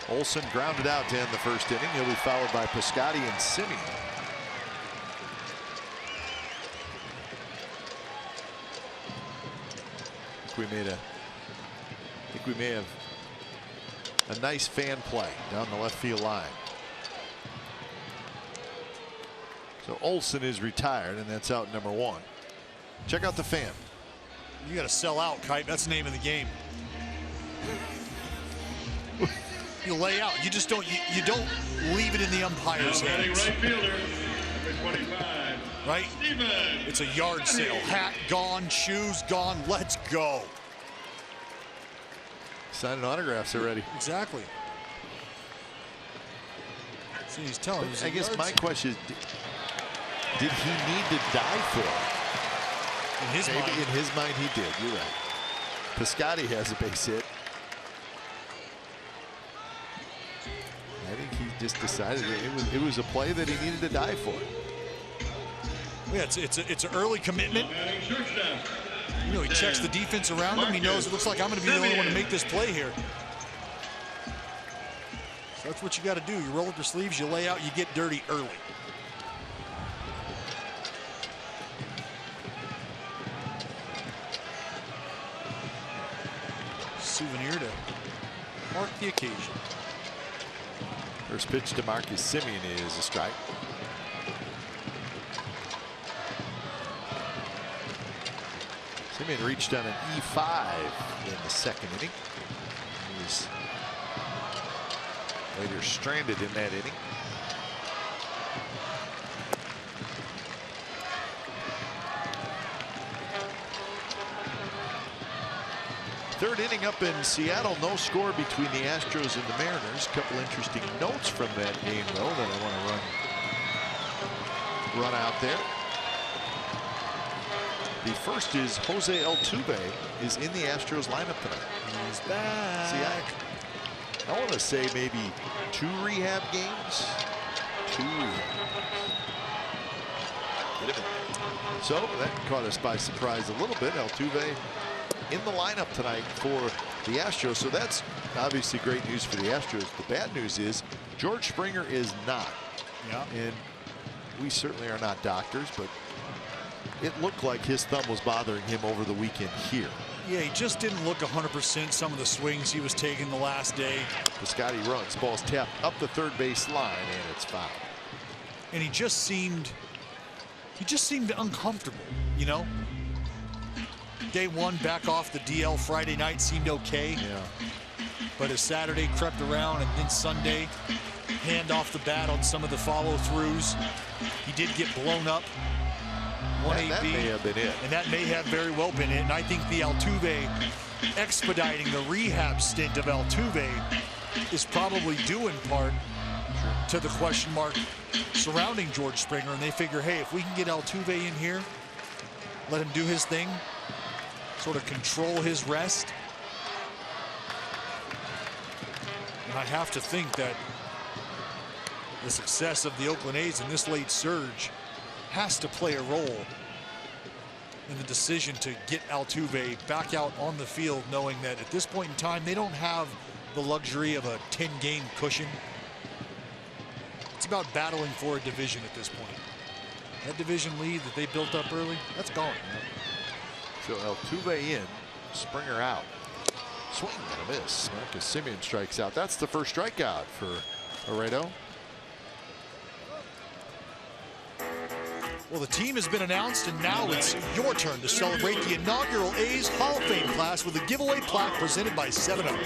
Olson grounded out to end the first inning. He'll be followed by Piscotty and Simeon. I think we may have a nice fan play down the left field line. So Olson is retired, and that's out number 1. Check out the fan. You got to sell out, Kite. That's the name of the game. You lay out. You just don't. You don't leave it in the umpire's hands. Right fielder, number 25. Right? Steven. It's a yard sale. Hat gone, shoes gone. Let's go. Signing autographs already. Exactly. See, he's telling me. I guess my question is, did he need to die for it? In his mind. In his mind, he did. You're right. Piscotty has a base hit. I think he just decided it was a play that he needed to die for. Yeah, it's an early commitment. You know, he checks the defense around him. He knows it looks like I'm going to be the only one to make this play here. So that's what you got to do. You roll up your sleeves, you lay out, you get dirty early. Souvenir to mark the occasion. First pitch to Marcus Simeon is a strike. Simeon reached on an E5 in the second inning. He was later stranded in that inning. Third inning up in Seattle, no score between the Astros and the Mariners. Couple interesting notes from that game, though, that I want to run out there. The first is Jose Altuve is in the Astros lineup tonight. He's back. See, I want to say maybe 2 rehab games. 2 rehab. So that caught us by surprise a little bit. Altuve in the lineup tonight for the Astros. So that's obviously great news for the Astros. The bad news is George Springer is not. Yeah. And we certainly are not doctors, but it looked like his thumb was bothering him over the weekend here. Yeah, he just didn't look 100%. Some of the swings he was taking the last day. Piscotty runs, ball's tapped up the third base line, and it's fouled. And he just seemed uncomfortable, you know? Day 1 back off the DL Friday night seemed okay. Yeah. But as Saturday crept around and then Sunday, hand off the bat on some of the follow-throughs. He did get blown up. 1-8B. That may have been it. And that may have very well been it. And I think the Altuve expediting the rehab stint of Altuve is probably due in part to the question mark surrounding George Springer. And they figure, hey, if we can get Altuve in here, let him do his thing, sort of control his rest. And I have to think that the success of the Oakland A's in this late surge has to play a role in the decision to get Altuve back out on the field, knowing that at this point in time they don't have the luxury of a 10-game cushion. It's about battling for a division at this point. That division lead that they built up early, that's gone. So Altuve in, Springer out. Swing and a miss. Marcus Simeon strikes out. That's the first strikeout for Laredo. Well, the team has been announced, and now it's your turn to celebrate the inaugural A's Hall of Fame class with a giveaway plaque presented by 7-Up.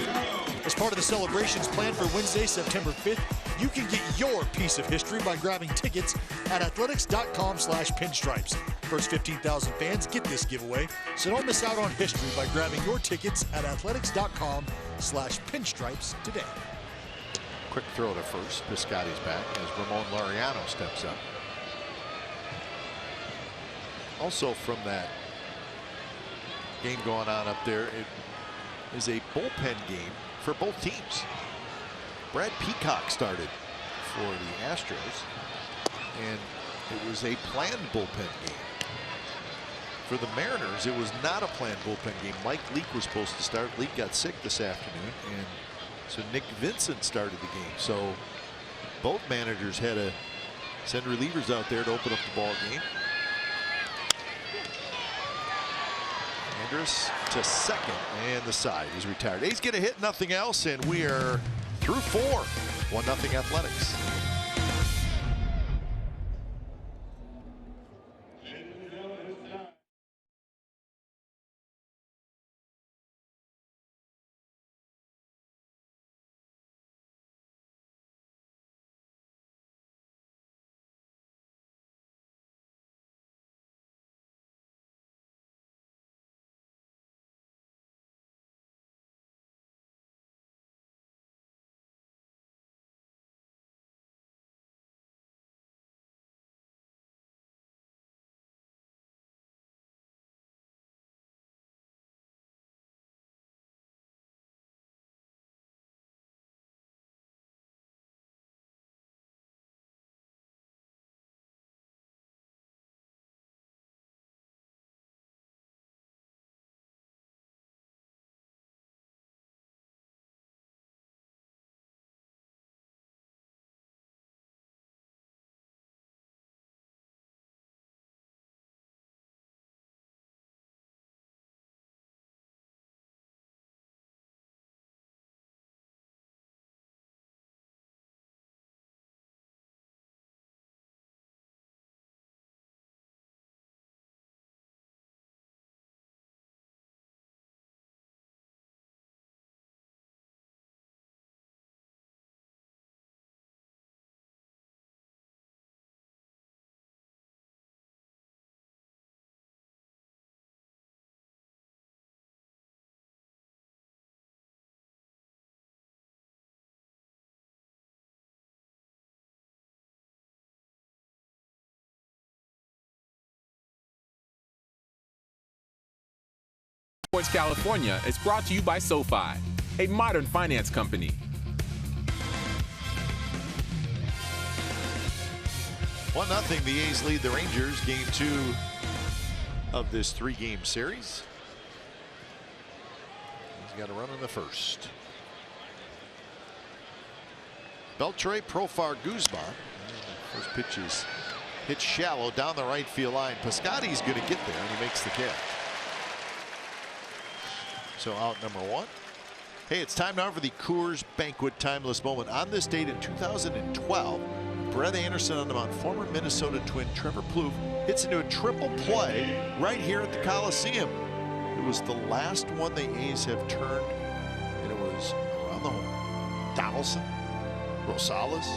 As part of the celebrations planned for Wednesday, September 5th, you can get your piece of history by grabbing tickets at athletics.com/pinstripes. First 15,000 fans get this giveaway, so don't miss out on history by grabbing your tickets at athletics.com/pinstripes today. Quick throw to first. Piscotty's back as Ramon Laureano steps up. Also from that game going on up there, it is a bullpen game for both teams. Brad Peacock started for the Astros, and it was a planned bullpen game. For the Mariners, it was not a planned bullpen game. Mike Leake was supposed to start. Leake got sick this afternoon, and so Nick Vincent started the game. So both managers had to send relievers out there to open up the ball game. Andrus to second, and the side is retired. A's get a hit, nothing else, and we are through 4. 1-0 Athletics. Sports California is brought to you by SoFi, a modern finance company. 1-0, the A's lead the Rangers. Game 2 of this 3-game series. He's got a run in the first. Beltre, Profar, Guzman. First pitch is hit shallow down the right field line. Piscotty's going to get there, and he makes the catch. So out number 1. Hey, it's time now for the Coors Banquet Timeless Moment. On this date in 2012, Brett Anderson on the mound, former Minnesota Twin Trevor Plouffe hits into a triple play right here at the Coliseum. It was the last one the A's have turned, and it was around the horn. Donaldson, Rosales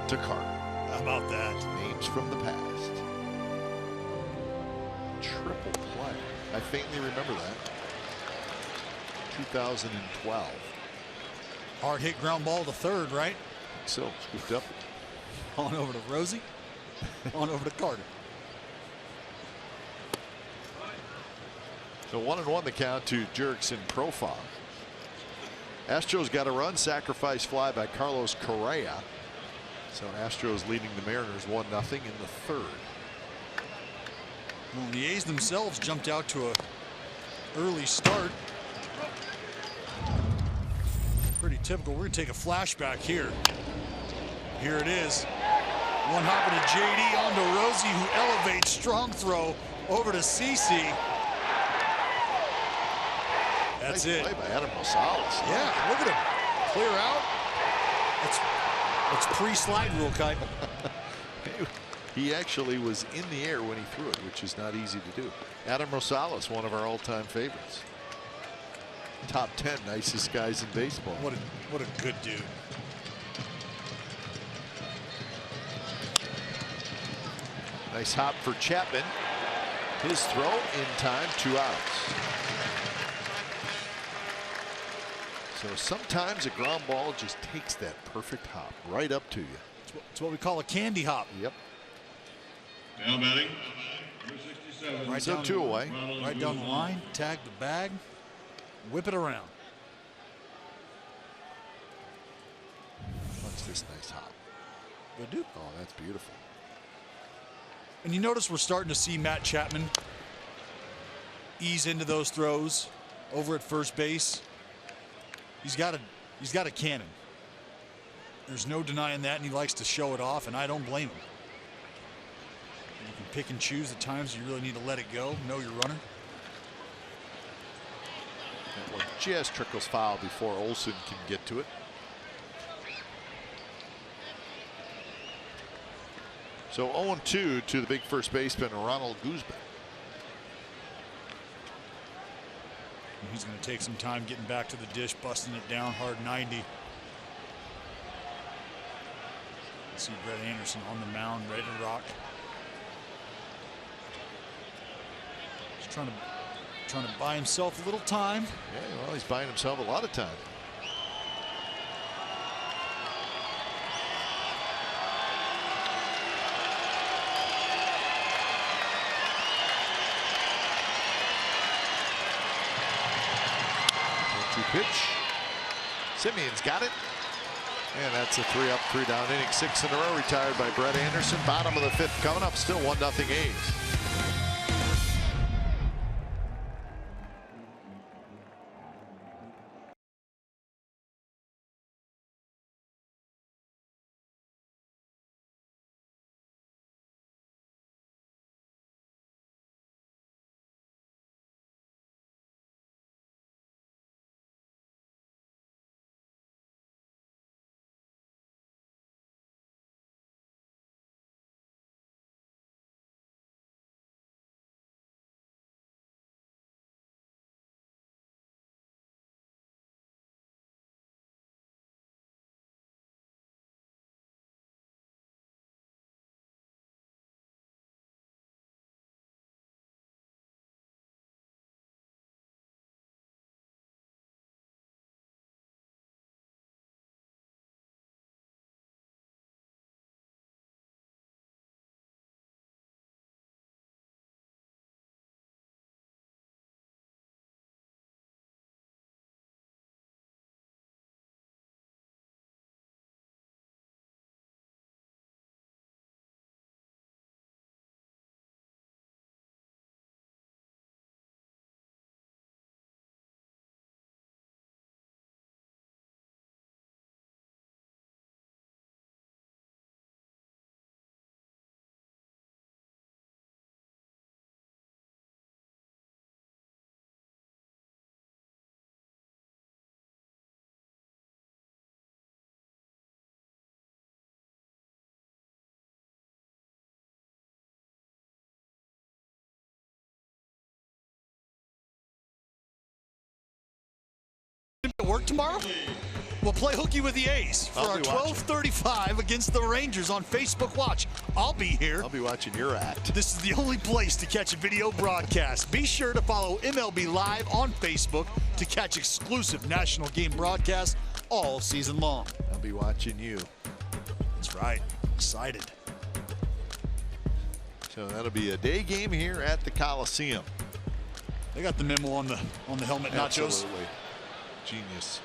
to Carter. How about that? Names from the past. Triple play. I faintly remember that. 2012. Hard hit ground ball to third, right? So scooped up. On over to Rosie. On over to Carter. So 1-1 the count to Jerks and Profar. Astros got a run, sacrifice fly by Carlos Correa. So Astros leading the Mariners 1-0 in the third. Well, the A's themselves jumped out to a early start. Pretty typical. We're going to take a flashback here. Here it is. One hopping to JD onto Rosie, who elevates, strong throw over to CC. That's nice it. Play by Adam Rosales. Yeah, look at him clear out. It's pre-slide rule, Kite. He actually was in the air when he threw it, which is not easy to do. Adam Rosales, one of our all-time favorites. Top 10 nicest guys in baseball. What a good dude. Nice hop for Chapman. His throw in time, 2 outs. So sometimes a ground ball just takes that perfect hop right up to you. It's what we call a candy hop. Yep. Now batting, number 67. Right So down 2 away. Right down the line, tag the bag, whip it around. Watch this nice hop. Good dude. Oh, that's beautiful. And you notice we're starting to see Matt Chapman ease into those throws over at first base. He's got a cannon. There's no denying that, and he likes to show it off, and I don't blame him. You can pick and choose at times. You really need to let it go. Know your runner. That one just trickles foul before Olsen can get to it. So 0-2 to the big first baseman, Ronald Guzman. He's going to take some time getting back to the dish, busting it down hard 90. See Brett Anderson on the mound, ready to rock. Just trying to buy himself a little time. Yeah, well, he's buying himself a lot of time. Pitch. Simeon's got it. And that's a 3-up, 3-down inning. 6 in a row retired by Brett Anderson. Bottom of the 5th coming up. Still 1-0 A's. Work tomorrow? We'll play hooky with the A's for our 12:35 against the Rangers on Facebook Watch. I'll be here. I'll be watching your act. This is the only place to catch a video broadcast. Be sure to follow MLB Live on Facebook to catch exclusive national game broadcasts all season long. I'll be watching you. That's right. Excited. So that'll be a day game here at the Coliseum. They got the memo on the helmet nachos. Absolutely. Genius.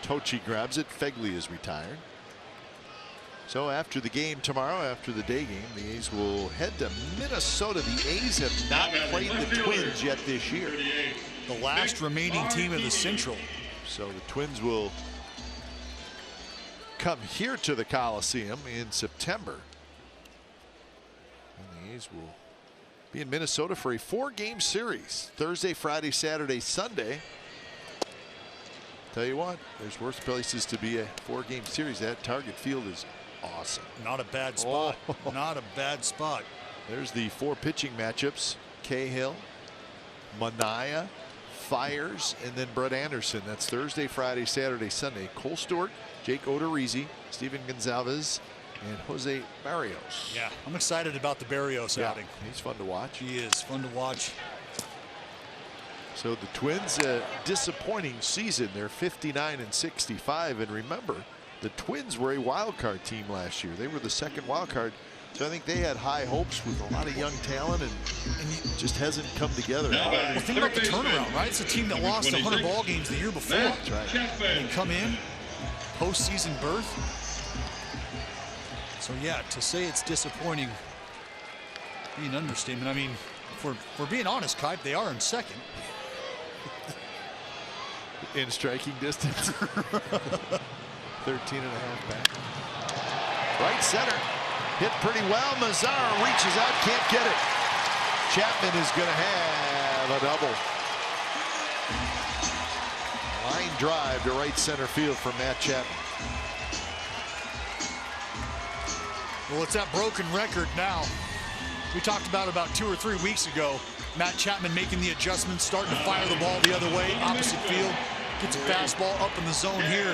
Tochi grabs it. Fegley is retired. So after the game tomorrow, after the day game, the A's will head to Minnesota. The A's have not played the Twins yet this year. The last remaining team of the Central. So the Twins will come here to the Coliseum in September. And the A's will be in Minnesota for a 4-game series. Thursday, Friday, Saturday, Sunday. Tell you what, there's worse places to be a 4-game series. That Target Field is awesome. Not a bad spot. Oh. Not a bad spot. There's the 4 pitching matchups. Cahill, Manaea, Fires, and then Brett Anderson. That's Thursday, Friday, Saturday, Sunday. Cole Stewart, Jake Odorizzi, Steven Gonzalez, and Jose Barrios. Yeah, I'm excited about the Barrios outing. He's fun to watch. He is fun to watch. So the Twins, a disappointing season. They're 59-65, and remember, the Twins were a wild card team last year. They were the second wild card, so I think they had high hopes with a lot of young talent, and it just hasn't come together. Well, think about the turnaround, right? It's a team that lost 100 ball games the year before. That's right. And come in, postseason berth. So yeah, to say it's disappointing be an understatement. I mean, for being honest, Kipe, they are in second. In striking distance. 13 and a half back. Right center. Hit pretty well. Mazzara reaches out, can't get it. Chapman is going to have a double. Line drive to right center field for Matt Chapman. Well, it's that broken record now. We talked about 2 or 3 weeks ago. Matt Chapman making the adjustments, starting to fire the ball the other way, opposite field. Gets a fastball up in the zone here.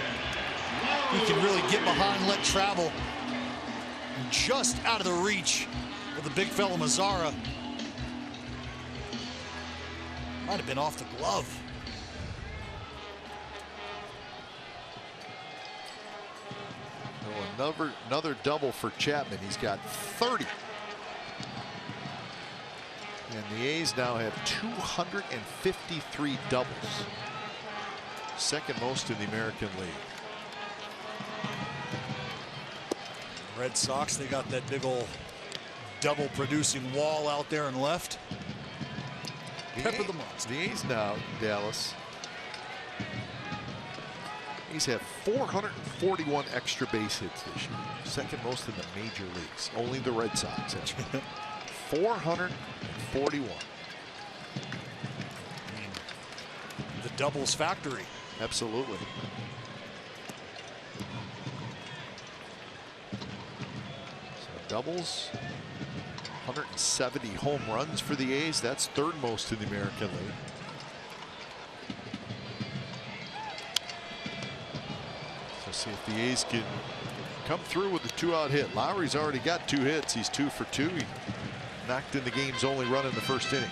He can really get behind, let travel. And just out of the reach of the big fella Mazzara. Might have been off the glove. Oh, another double for Chapman. He's got 30. And the A's now have 253 doubles. Second most in the American League. Red Sox, they got that big old double producing wall out there and left. Pepper the monster. The A's now, Dallas. A's have 441 extra base hits this year. Second most in the major leagues. Only the Red Sox. 441. I mean, the doubles factory. Absolutely. So doubles, 170 home runs for the A's. That's third most in the American League. So see if the A's can come through with a 2-out hit. Lowry's already got 2 hits. He's 2 for 2. He knocked in the game's only run in the first inning.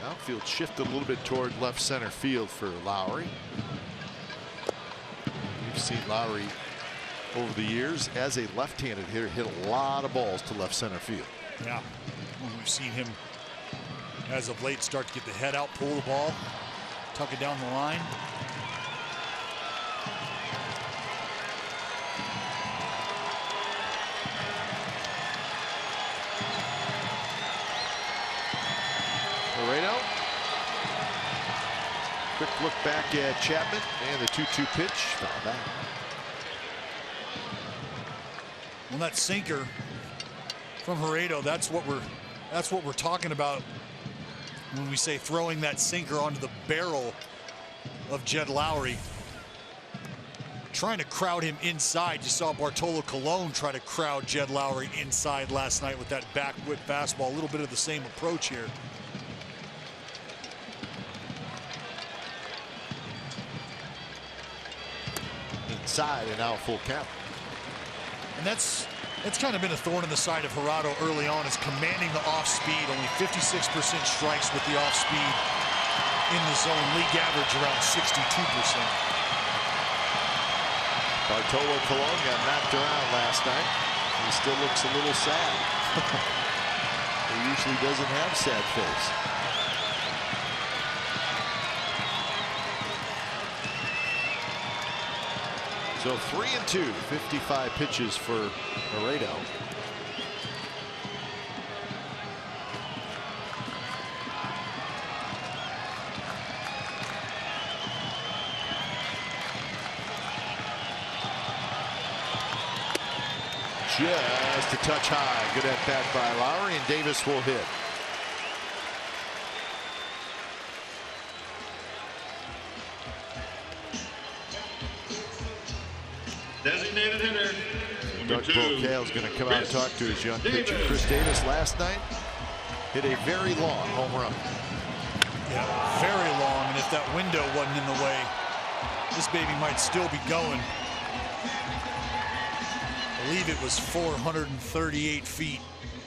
Outfield shifted a little bit toward left center field for Lowry. We've seen Lowry over the years as a left-handed hitter hit a lot of balls to left center field. Yeah, we've seen him as of late start to get the head out, pull the ball, tuck it down the line. Laredo. Quick look back at Chapman and the 2-2 pitch. Foul back. Well, that sinker from Laredo, that's what we're talking about when we say throwing that sinker onto the barrel of Jed Lowry. Trying to crowd him inside. You saw Bartolo Colon try to crowd Jed Lowry inside last night with that back whip fastball. A little bit of the same approach here. Inside and out full count. And that's kind of been a thorn in the side of Gerardo early on, is commanding the off speed. Only 56% strikes with the off speed in the zone. League average around 62%. Bartolo Colon got knocked around last night. He still looks a little sad. He usually doesn't have sad face. So 3-2, 55 pitches for Laredo. Just a touch high. Good at bat by Lowry, and Davis will hit. Designated hitter, Doug Bocale's going to come out and talk to his young pitcher. Chris Davis last night hit a very long home run. Yeah, very long, and if that window wasn't in the way, this baby might still be going. I believe it was 438 feet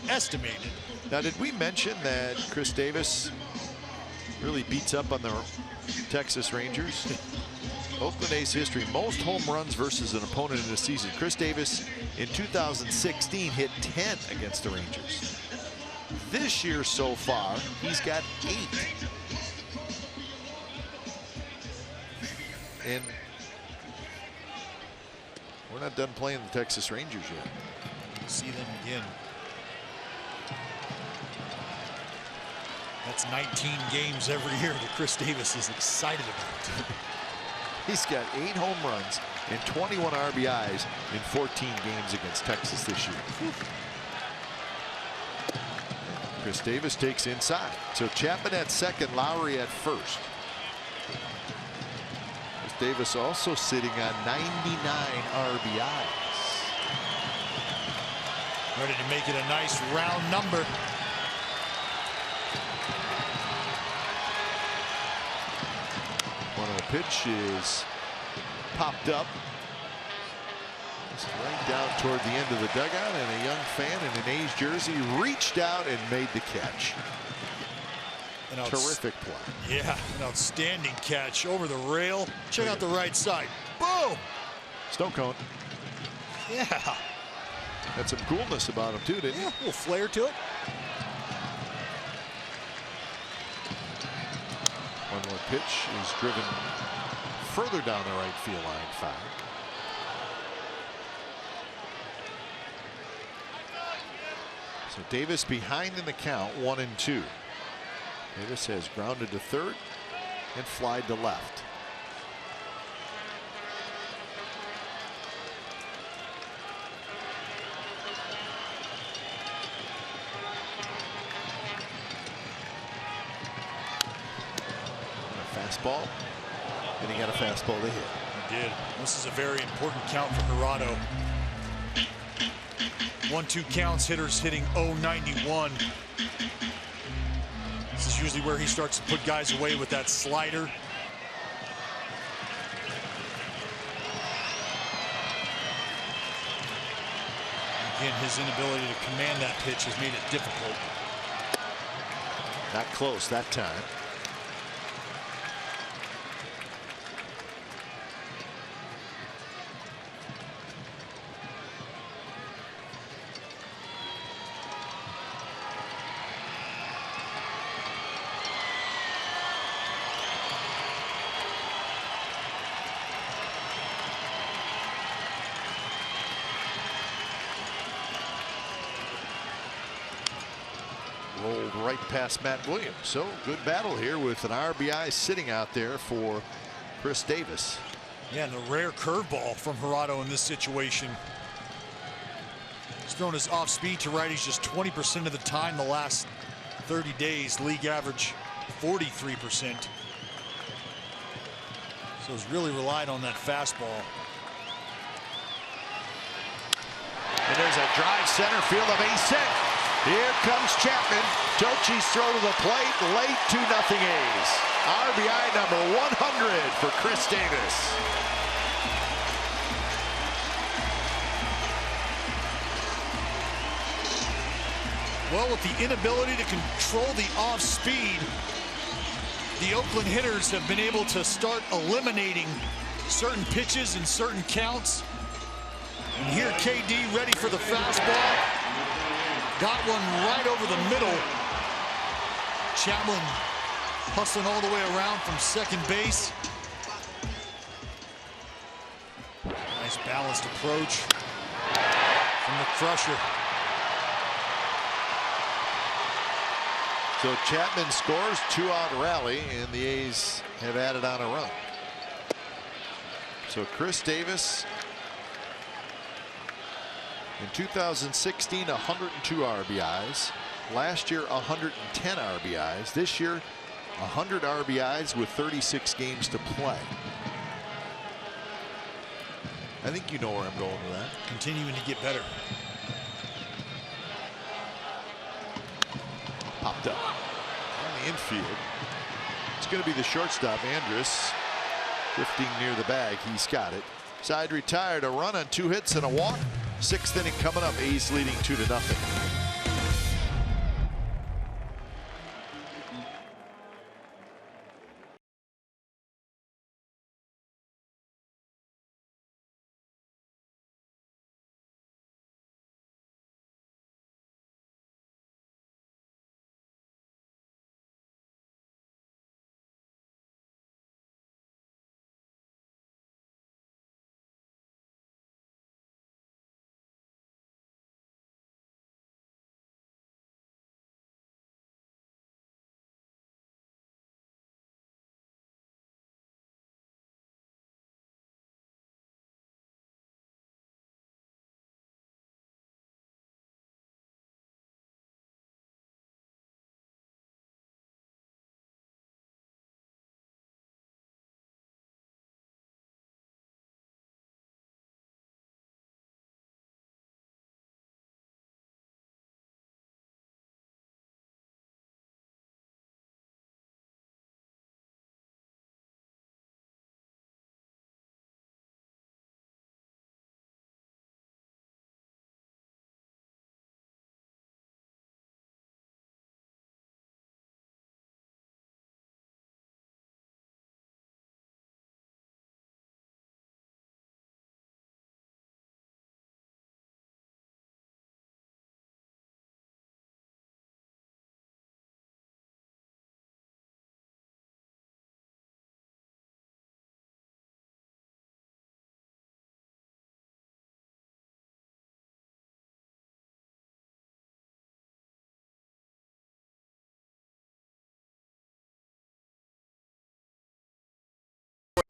estimated. Now, did we mention that Chris Davis really beats up on the Texas Rangers? Oakland A's history, most home runs versus an opponent in a season. Chris Davis in 2016 hit 10 against the Rangers. This year so far, he's got 8. And we're not done playing the Texas Rangers yet. See them again. That's 19 games every year that Chris Davis is excited about. He's got 8 home runs and 21 RBIs in 14 games against Texas this year. Chris Davis takes inside. So Chapman at second, Lowry at first. Chris Davis also sitting on 99 RBIs. Ready to make it a nice round number. One of the pitch is popped up. It's right down toward the end of the dugout, and a young fan in an A's jersey reached out and made the catch. Terrific play. Yeah, an outstanding catch over the rail. Check out the right side. Boom! Snow cone. Yeah. Had some coolness about him too, didn't he? A little flair to it. One more pitch is driven further down the right field line, foul. So Davis behind in the count, 1-2. Davis has grounded to third and flied to left. Fastball, and he got a fastball to hit. He did. This is a very important count for Gerardo. 1-2 counts, hitters hitting .091. This is usually where he starts to put guys away with that slider. Again, his inability to command that pitch has made it difficult. Not close that time. Rolled right past Matt Williams. So good battle here with an RBI sitting out there for Chris Davis. Yeah, and a rare curveball from Gerardo in this situation. He's thrown his off speed to righties just 20% of the time the last 30 days. League average 43%. So he's really relied on that fastball. And there's a drive center field of A6. Here comes Chapman. Tocci's throw to the plate, late, 2-0 A's. RBI number 100 for Chris Davis. Well, with the inability to control the off speed, the Oakland hitters have been able to start eliminating certain pitches and certain counts. And here KD ready for the fastball. Got one right over the middle. Chapman hustling all the way around from second base. Nice balanced approach from the crusher. So Chapman scores, 2-out rally, and the A's have added on a run. So Chris Davis in 2016, 102 RBIs. Last year, 110 RBIs. This year, 100 RBIs with 36 games to play. I think you know where I'm going with that. Continuing to get better. Popped up on the infield. It's going to be the shortstop, Andrus, drifting near the bag. He's got it. Side retired, a run on 2 hits and a walk. 6th inning coming up. A's leading 2-0.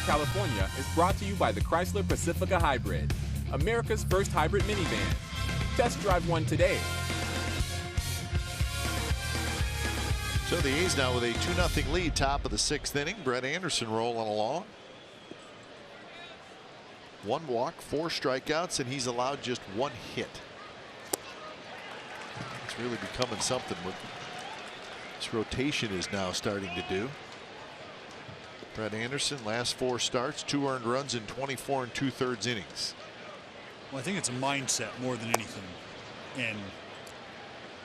California is brought to you by the Chrysler Pacifica Hybrid, America's first hybrid minivan. Test drive one today. So the A's now with a 2-0 lead, top of the 6th inning. Brett Anderson rolling along. 1 walk, 4 strikeouts, and he's allowed just 1 hit. It's really becoming something what this rotation is now starting to do. Brett Anderson, last 4 starts, 2 earned runs in 24 2/3 innings. Well, I think it's a mindset more than anything. And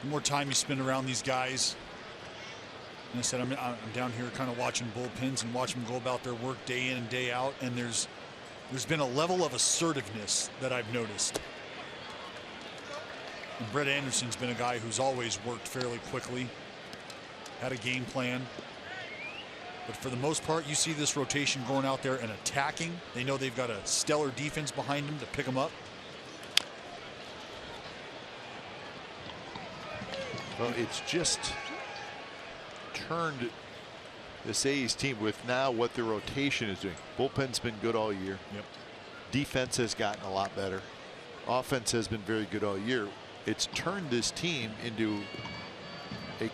the more time you spend around these guys, and I said, I'm down here kind of watching bullpens and watching them go about their work day in and day out, and there's been a level of assertiveness that I've noticed. And Brett Anderson's been a guy who's always worked fairly quickly, had a game plan. But for the most part, you see this rotation going out there and attacking. They know they've got a stellar defense behind them to pick them up. Well, it's just turned this A's team with now what the rotation is doing. Bullpen's been good all year. Yep. Defense has gotten a lot better. Offense has been very good all year. It's turned this team into a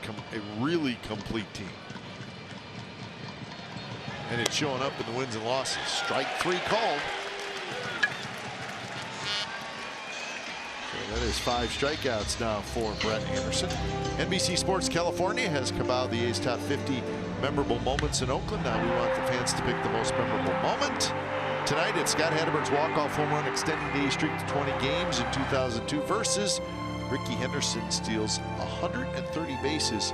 really complete team. And it's showing up in the wins and losses. Strike 3 called. So that is 5 strikeouts now for Brett Anderson. NBC Sports California has compiled the A's top 50 memorable moments in Oakland. Now we want the fans to pick the most memorable moment. Tonight it's Scott Hatteberg's walk-off home run extending the A's streak to 20 games in 2002 versus Ricky Henderson steals 130 bases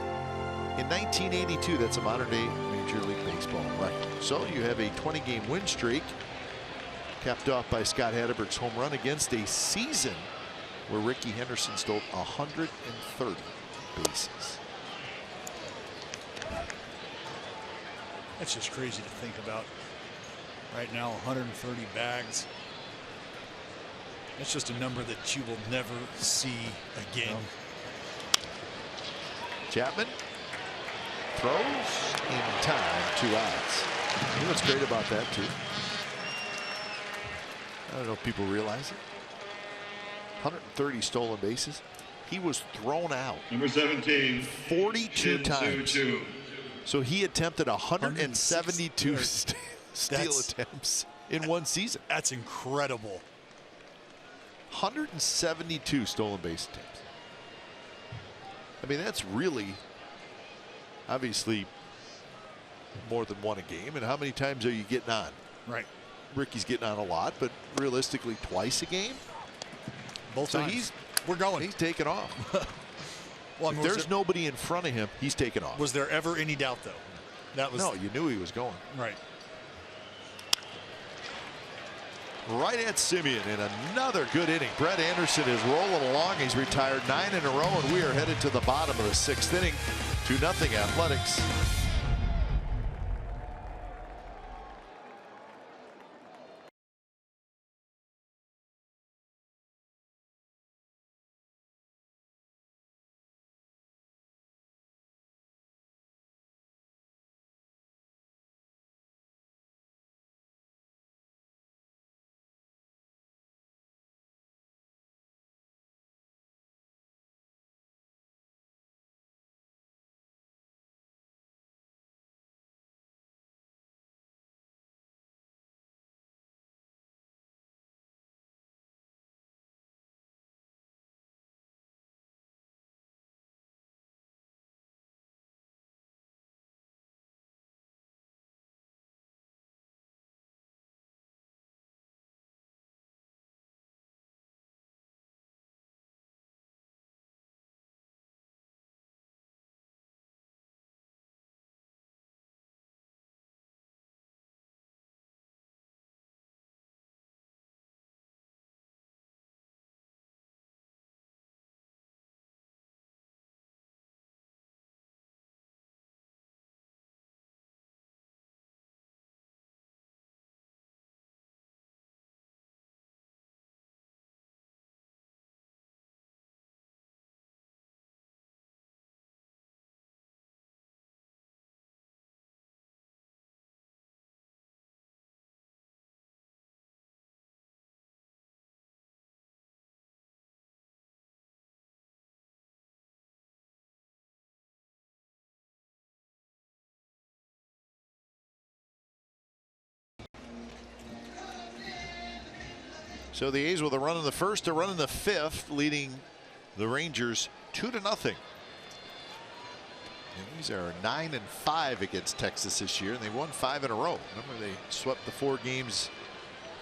in 1982. That's a modern-day Major League Baseball record. So you have a 20-game win streak capped off by Scott Hatteberg's home run against a season where Ricky Henderson stole 130 bases. That's just crazy to think about. Right now, 130 bags. That's just a number that you will never see again. No. Chapman throws in time, 2 outs. You know what's great about that too? I don't know if people realize it. 130 stolen bases. He was thrown out Number 17. 42 times. Two. So he attempted 172 steal attempts in one season. That's incredible. 172 stolen base attempts. I mean, that's really obviously more than 1 a game. And how many times are you getting on? Right. Ricky's getting on a lot, but realistically twice a game. Both so times. We're going. He's taking off. Well, I mean, if there's nobody in front of him, he's taking off. Was there ever any doubt, though? That was no. You knew he was going. Right. Right at Simeon in another good inning. Brett Anderson is rolling along. He's retired 9 in a row, and we are headed to the bottom of the 6th inning. 2-0 Athletics. So the A's with a run in the first, a run in the fifth, leading the Rangers 2-0. And these are 9-5 against Texas this year, and they won 5 in a row. Remember, they swept the 4 games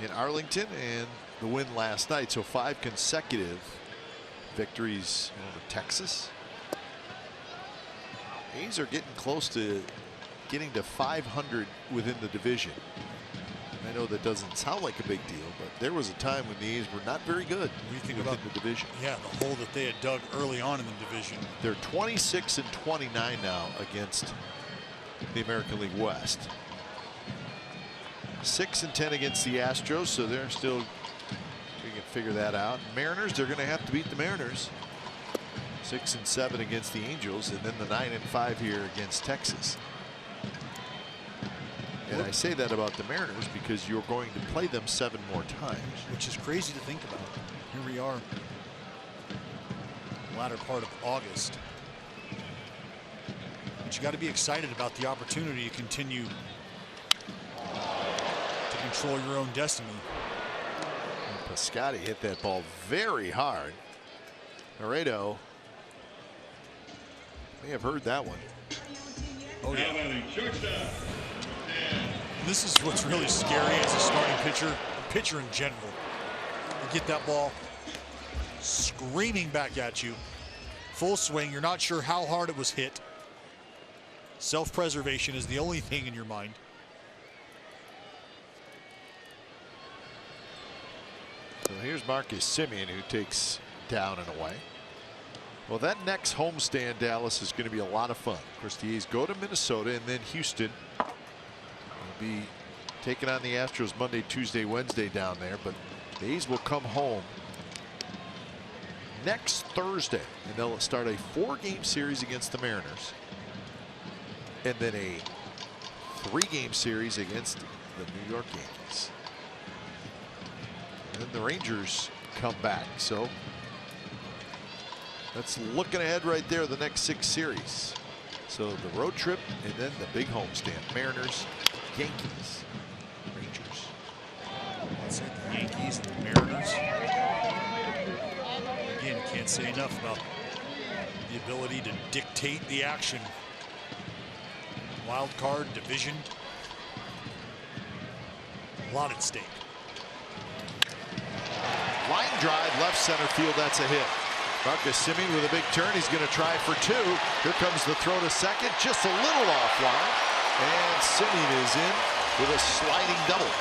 in Arlington and the win last night. So 5 consecutive victories over Texas. A's are getting close to getting to 500 within the division. I know that doesn't sound like a big deal, but there was a time when the A's were not very good within the division. Yeah, the hole that they had dug early on in the division. They're 26-29 now against the American League West. 6-10 against the Astros, so they're still, we can figure that out. Mariners, they're going to have to beat the Mariners. 6-7 against the Angels, and then the 9-5 here against Texas. And I say that about the Mariners because you're going to play them 7 more times. Which is crazy to think about. Here we are, latter part of August. But you got to be excited about the opportunity to continue to control your own destiny. And Piscotty hit that ball very hard. Laredo may have heard that one. Oh yeah. This is what's really scary as a starting pitcher, a pitcher in general. You get that ball screaming back at you, full swing. You're not sure how hard it was hit. Self-preservation is the only thing in your mind. So here's Marcus Semien, who takes down and away. Well, that next homestand, Dallas, is going to be a lot of fun. Of course, the A's go to Minnesota and then Houston. Will be taking on the Astros Monday, Tuesday, Wednesday down there, but the A's will come home next Thursday, and they'll start a 4-game series against the Mariners, and then a 3-game series against the New York Yankees. And then the Rangers come back. So that's looking ahead right there, the next 6 series. So the road trip and then the big homestand. Mariners, Yankees, Rangers. That's it, the Yankees and the Mariners. Again, can't say enough about the ability to dictate the action. Wild card, division. A lot at stake. Line drive, left center field, that's a hit. Marcus Semien with a big turn. He's going to try for 2. Here comes the throw to second, just a little offline. And Semien is in with a sliding double.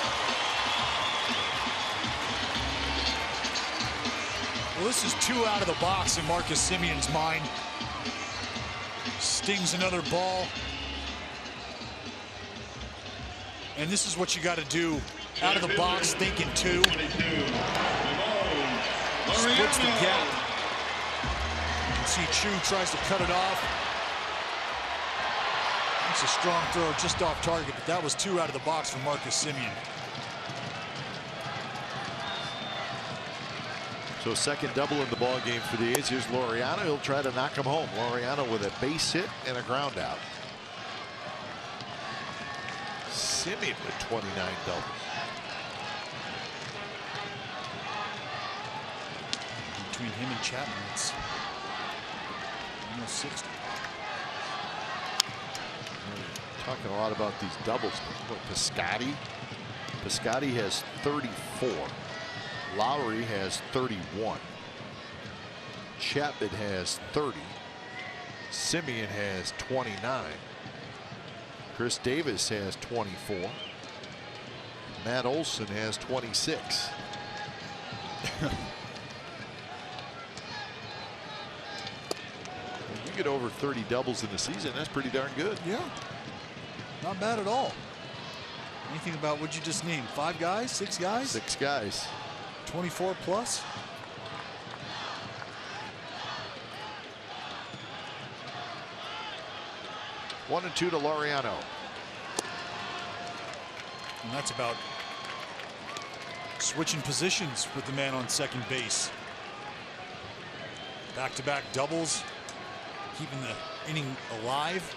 Well, this is 2 out of the box in Marcus Semien's mind. Stings another ball. And this is what you got to do out of the box, thinking 2. Splits the gap. You can see Chu tries to cut it off. It's a strong throw just off target, but that was 2 out of the box for Marcus Semien. So second double in the ball game for the A's. Here's Laureano. He'll try to knock him home. Laureano with a base hit and a ground out. Semien with 29 doubles. Between him and Chapman, it's almost 60. Talking a lot about these doubles. But Piscotty has 34. Lowry has 31. Chapman has 30. Semien has 29. Chris Davis has 24. Matt Olson has 26. You get over 30 doubles in the season, that's pretty darn good. Yeah. Not bad at all. Anything about what you just named? 5 guys? 6 guys? 6 guys. 24 plus? One and 2 to Laureano. And that's about switching positions with the man on second base. Back-to-back doubles, keeping the inning alive.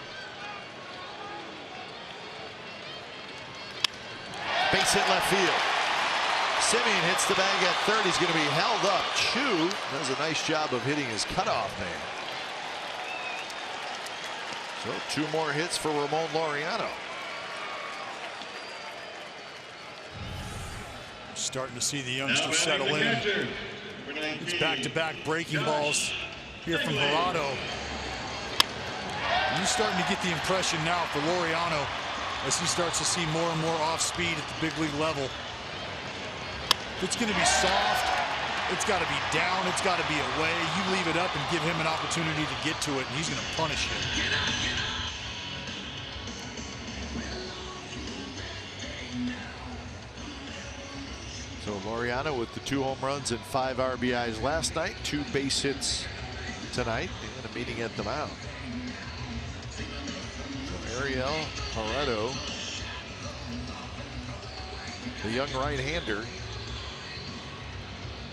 Base hit left field. Simeon hits the bag at third. He's going to be held up. Chu does a nice job of hitting his cutoff man. So 2 more hits for Ramon Laureano. Starting to see the youngsters settle in. It's back-to-back breaking balls here from Jurado. You're starting to get the impression now for Laureano as he starts to see more and more off speed at the big league level. If it's going to be soft, it's got to be down, it's got to be away. You leave it up and give him an opportunity to get to it, and he's going to punish you. So Laureano with the 2 home runs and 5 RBIs last night, 2 base hits tonight, and a meeting at the mound. So Ariel Jurado, the young right-hander,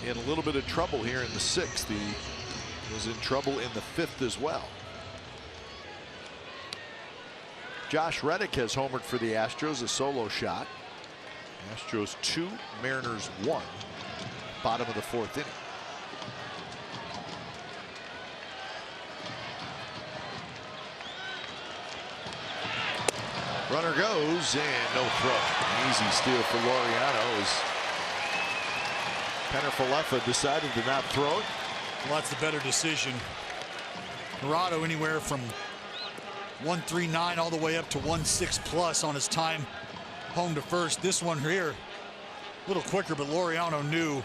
in a little bit of trouble here in the 6th. He was in trouble in the 5th as well. Josh Reddick has homered for the Astros, a solo shot. Astros 2, Mariners 1. Bottom of the 4th inning. Runner goes and no throw. Easy steal for Laureano as Penner-Falefa decided to not throw it. Well, that's the better decision. Jurado anywhere from 139 all the way up to 16 plus on his time home to first. This one here, a little quicker, but Laureano knew,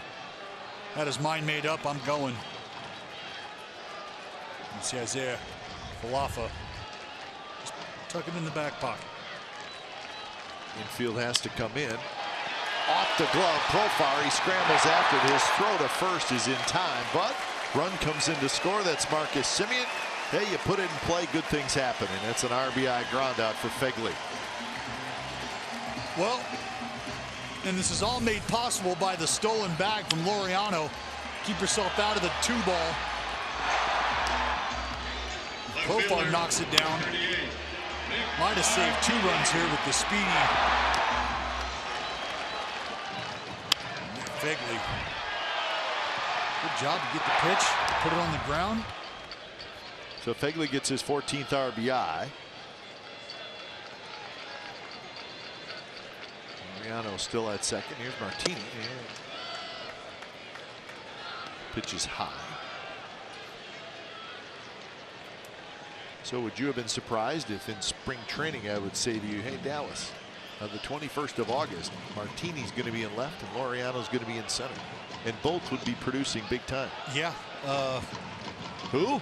had his mind made up. I'm going. You see Isaiah Falefa just tuck it in the back pocket. Infield has to come in. Off the glove, Profar, he scrambles after it. His throw to first is in time, but run comes in to score. That's Marcus Simeon. Hey, you put it in play, good things happen, and that's an RBI ground out for Fegley. Well, and this is all made possible by the stolen bag from Laureano. Keep yourself out of the 2-ball. Profar knocks it down. Might have saved 2 runs here with the speedy Fegley. Good job to get the pitch, put it on the ground. So Fegley gets his 14th RBI. Mariano still at second. Here's Martini. Pitch is high. So would you have been surprised if in spring training I would say to you, hey Dallas, the 21st of August, Martini's going to be in left and Laureano's going to be in center, and both would be producing big time? Yeah. Who?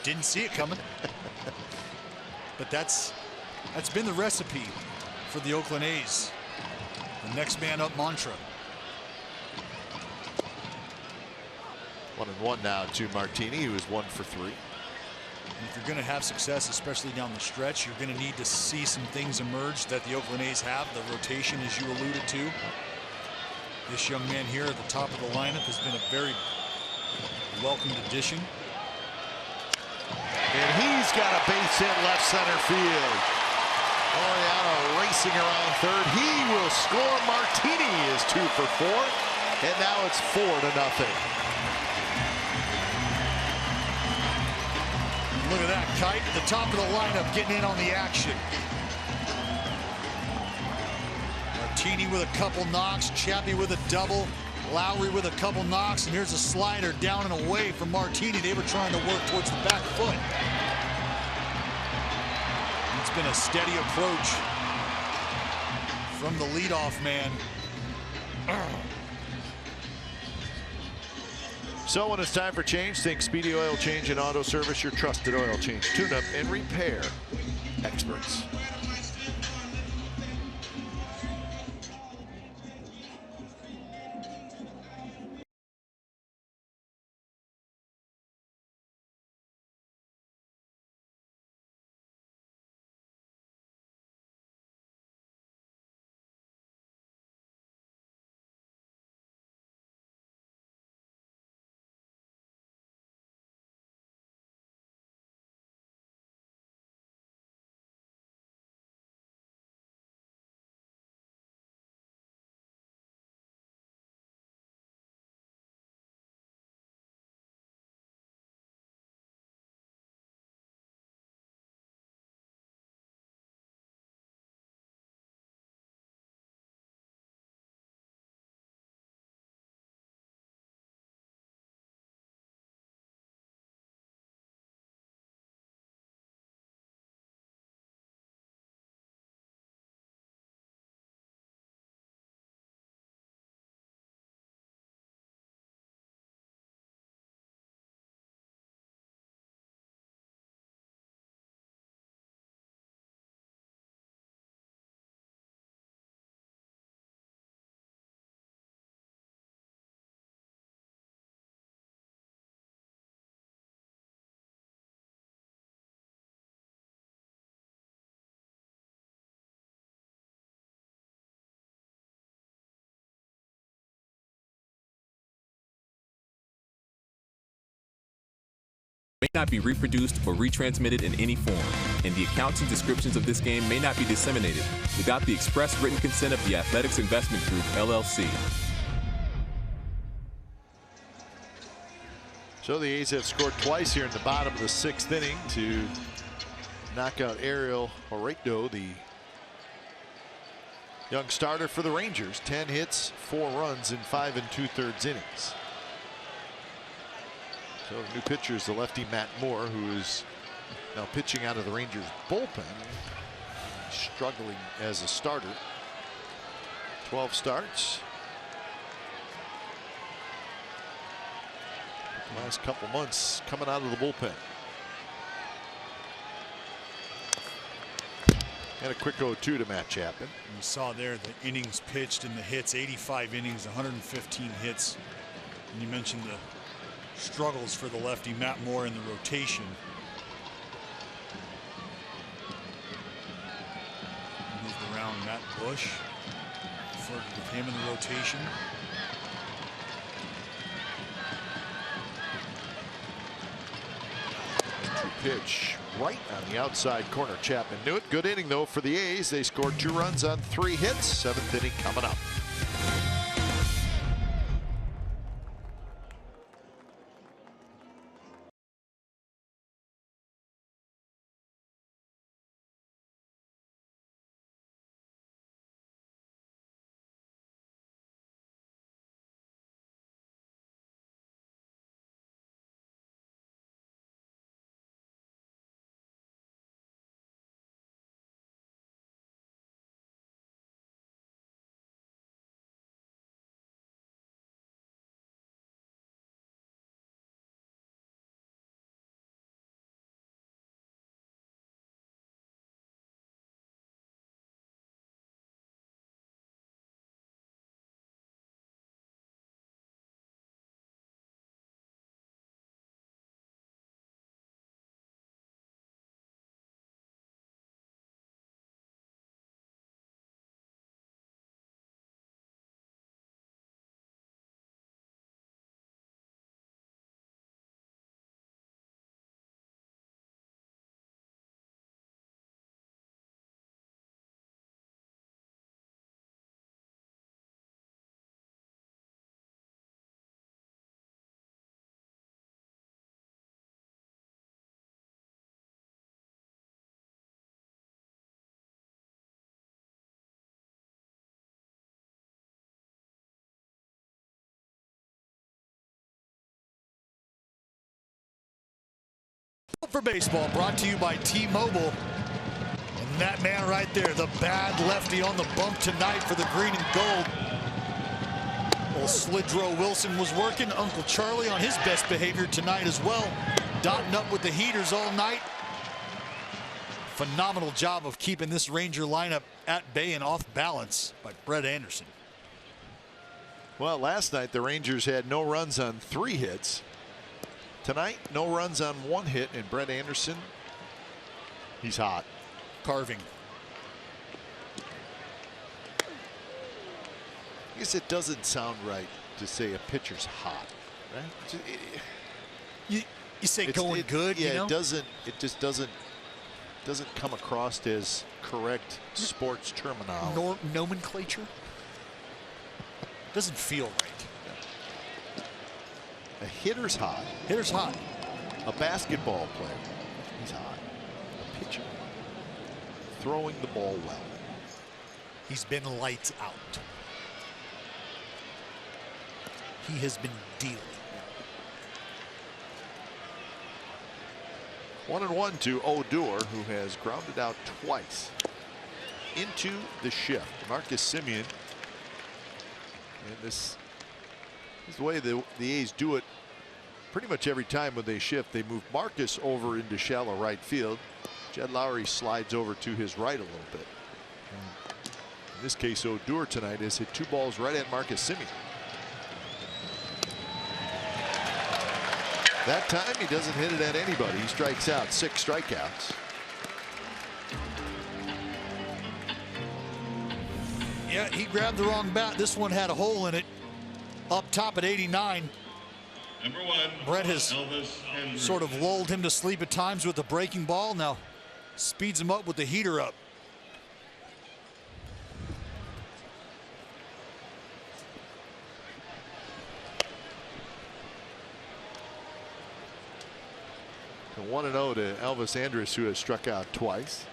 Didn't see it coming. But that's been the recipe for the Oakland A's. The next man up mantra. 1-1 now to Martini, who is 1 for 3. And if you're going to have success, especially down the stretch, you're going to need to see some things emerge that the Oakland A's have. The rotation, as you alluded to. This young man here at the top of the lineup has been a very welcomed addition. And he's got a base hit left center field. Laureano racing around third. He will score. Martini is 2 for 4. And now it's 4-0. Look at that, Kite at the top of the lineup getting in on the action. Martini with a couple knocks, Chappie with a double, Lowry with a couple knocks, and here's a slider down and away from Martini. They were trying to work towards the back foot. It's been a steady approach from the leadoff man. So when it's time for change, think Speedy Oil Change and Auto Service, your trusted oil change, tune-up, and repair experts. may not be reproduced or retransmitted in any form, and the accounts and descriptions of this game may not be disseminated without the express written consent of the Athletics Investment Group, LLC. So the A's have scored twice here in the bottom of the 6th inning to knock out Ariel Oreto, the young starter for the Rangers. 10 hits, 4 runs in 5 2/3 innings. So the new pitcher is the lefty Matt Moore, who is now pitching out of the Rangers bullpen, struggling as a starter. 12 starts. Last couple months coming out of the bullpen. And a quick 0-2 to Matt Chapman. You saw there the innings pitched and the hits, 85 innings, 115 hits. And you mentioned the struggles for the lefty Matt Moore in the rotation. Moved around Matt Bush, flirted with him in the rotation. Pitch right on the outside corner. Chapman knew it. Good inning though for the A's. They scored 2 runs on 3 hits. 7th inning coming up. For baseball, brought to you by T-Mobile. And that man right there, the bad lefty on the bump tonight for the green and gold. Well, Slidrow Wilson was working. Uncle Charlie on his best behavior tonight as well, dotting up with the heaters all night. Phenomenal job of keeping this Ranger lineup at bay and off balance by Brett Anderson. Well, last night the Rangers had no runs on 3 hits. Tonight, no runs on 1 hit, and Brett Anderson, he's hot. Carving. I guess it doesn't sound right to say a pitcher's hot, right? You say going good, yeah, you know? it just doesn't come across as correct sports terminology. Nomenclature? Doesn't feel right. A hitter's hot. Hitter's hot. A basketball player, he's hot. A pitcher, throwing the ball well. He's been lights out. He has been dealing. 1-1 to Odor, who has grounded out twice into the shift. Marcus Semien. And this is the way the A's do it pretty much every time when they shift. They move Marcus over into shallow right field. Jed Lowry slides over to his right a little bit. In this case, Odor tonight has hit 2 balls right at Marcus Semien. That time he doesn't hit it at anybody. He strikes out. 6 strikeouts. Yeah, he grabbed the wrong bat. This one had a hole in it. Up top at 89. Number 1, Brett has Elvis Andrews. sort of lulled him to sleep at times with the breaking ball. Now speeds him up with the heater up. The 1-0 to Elvis Andrus, who has struck out twice.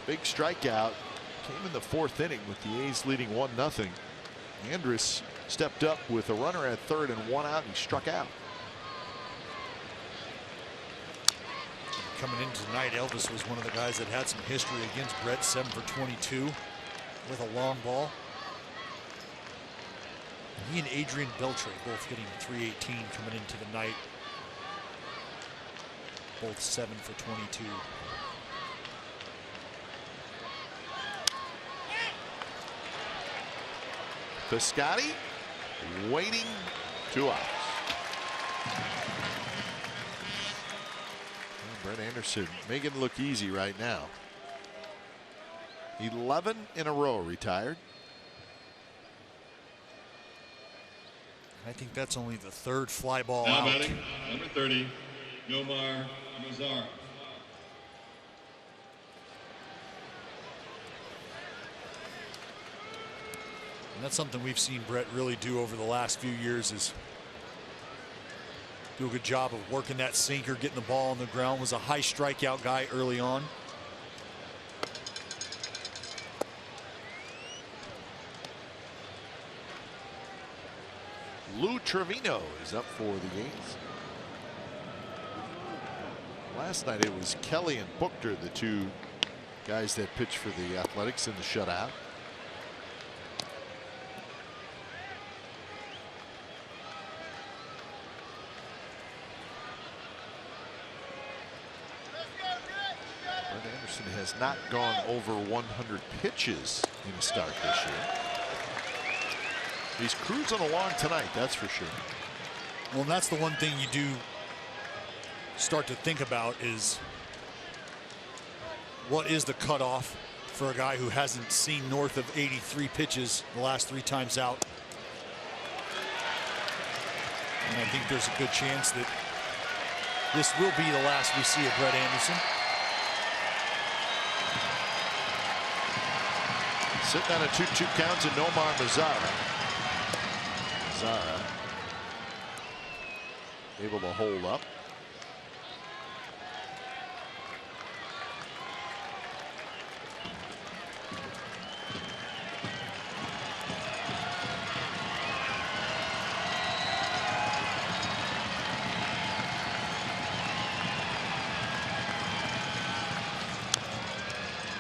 Big strikeout came in the 4th inning with the A's leading 1-0. Andrus stepped up with a runner at third and 1 out, and he struck out. Coming into tonight, Elvis was one of the guys that had some history against Brett, 7 for 22 with a long ball. He and Adrian Beltre both hitting .318 coming into the night. Both 7 for 22. Piscotty waiting, 2 outs. Brett Anderson making it look easy right now. 11 in a row retired. I think that's only the 3rd fly ball Now out. batting, number 30, Nomar Mazara. And that's something we've seen Brett really do over the last few years, is do a good job of working that sinker, getting the ball on the ground. Was a high strikeout guy early on. Lou Trevino is up for the A's. Last night it was Kelly and Buchter, the 2 guys that pitched for the Athletics in the shutout. Brett Anderson has not gone over 100 pitches in a start this year. He's cruising along tonight, that's for sure. Well, and that's the one thing you do start to think about, is what is the cutoff for a guy who hasn't seen north of 83 pitches the last 3 times out. And I think there's a good chance that this will be the last we see of Brett Anderson. Sitting on a 2-2 count to Nomar Mazara. Mazara able to hold up.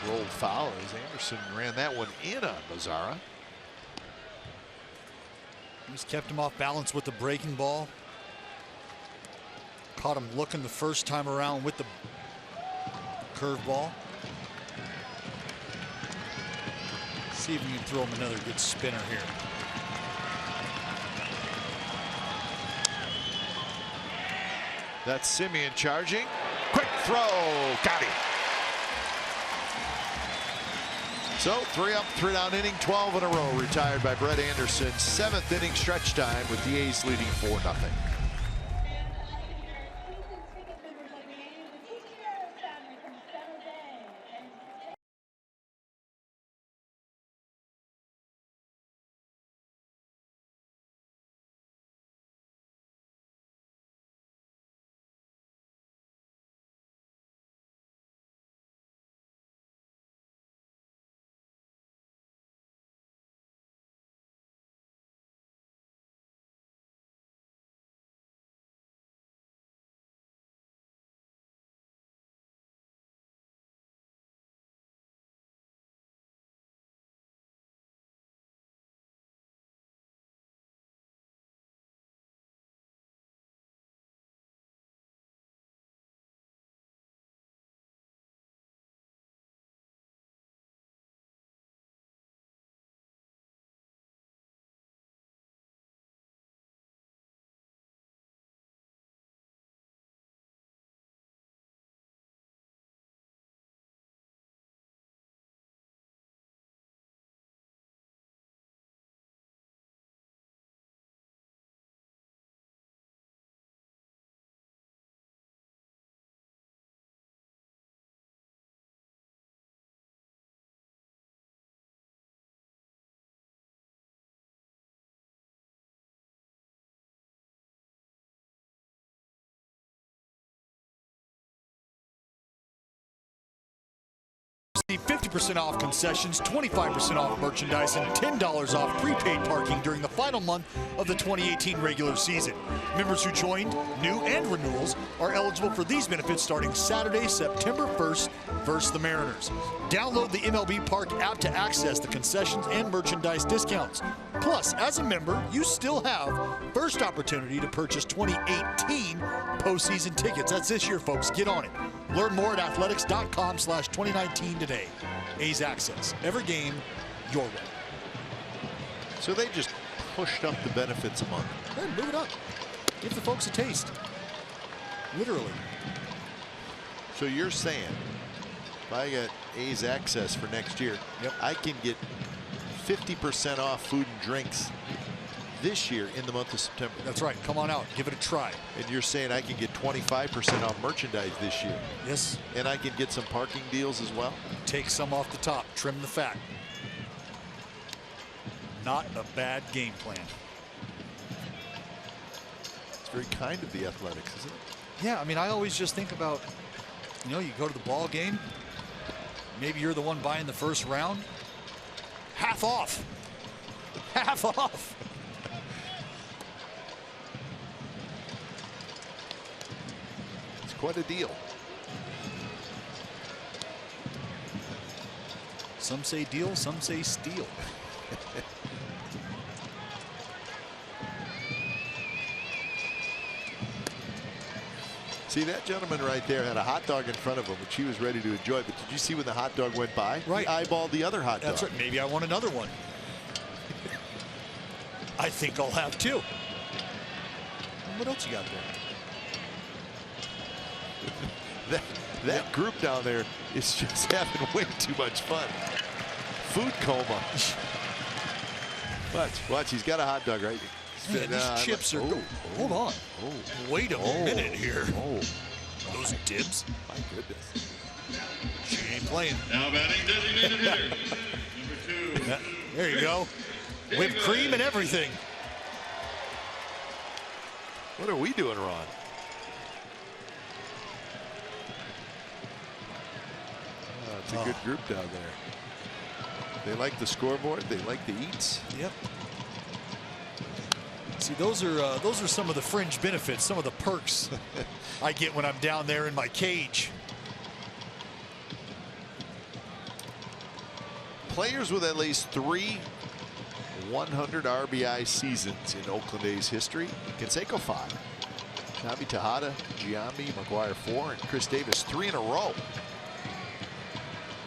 Rolled foul as Anderson ran that one in on Mazara. He's kept him off balance with the breaking ball. Caught him looking the first time around with the curveball. See if you can throw him another good spinner here. That's Simeon charging. Quick throw. Got him. So 3 up, 3 down inning, 12 in a row retired by Brett Anderson. 7th inning stretch time with the A's leading 4-0. 50% off concessions, 25% off merchandise, and $10 off prepaid parking during the final month of the 2018 regular season. Members who joined, new and renewals, are eligible for these benefits starting Saturday, September 1st versus the Mariners. Download the MLB Park app to access the concessions and merchandise discounts. Plus, as a member, you still have first opportunity to purchase 2018 postseason tickets. That's this year, folks. Get on it. Learn more at athletics.com/2019 today. A's Access. Every game, your way. So they just pushed up the benefits a month. Hey, move it up. Give the folks a taste. Literally. So you're saying if I get A's Access for next year, yep, I can get 50% off food and drinks this year in the month of September. That's right. Come on out. Give it a try. And you're saying I can get 25% off merchandise this year? Yes. And I can get some parking deals as well? Take some off the top. Trim the fat. Not a bad game plan. It's very kind of the Athletics, isn't it? Yeah, I mean, I always just think about, you know, you go to the ball game, maybe you're the one buying the first round. Half off. Half off. It's quite a deal. Some say deal, some say steal. See, that gentleman right there had a hot dog in front of him, which he was ready to enjoy. But did you see when the hot dog went by? Right. He eyeballed the other hot dog. That's right. Maybe I want another one. I think I'll have two. What else you got there? That group down there is just having way too much fun. Food coma. Watch, he's got a hot dog right. Man, these chips are. Hold on. Wait a minute here. Those dibs. My goodness. She ain't playing. Now batting designated hitter. Number 2. There you go. Whipped cream and everything. What are we doing wrong? It's a good group down there. They like the scoreboard. They like the eats. Yep. See, those are some of the fringe benefits, some of the perks I get when I'm down there in my cage. Players with at least 3 100 RBI seasons in Oakland A's history. Canseco 5. Javi Tejada, Giambi, McGuire 4, and Chris Davis 3 in a row.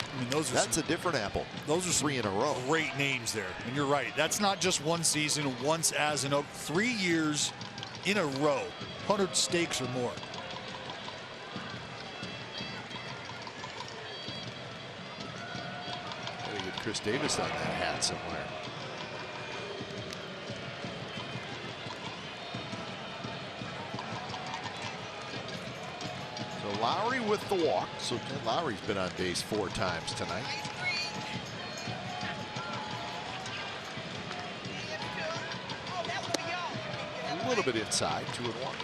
I mean, that's a different apple. Those are 3 in a row. Great names there, and you're right. That's not just one season, once as an Oak. 3 years in a row, 100 steaks or more. Gotta get Chris Davis on that hat somewhere. So Lowry with the walk. So Lowry's been on base 4 times tonight. A little bit inside, 2-1.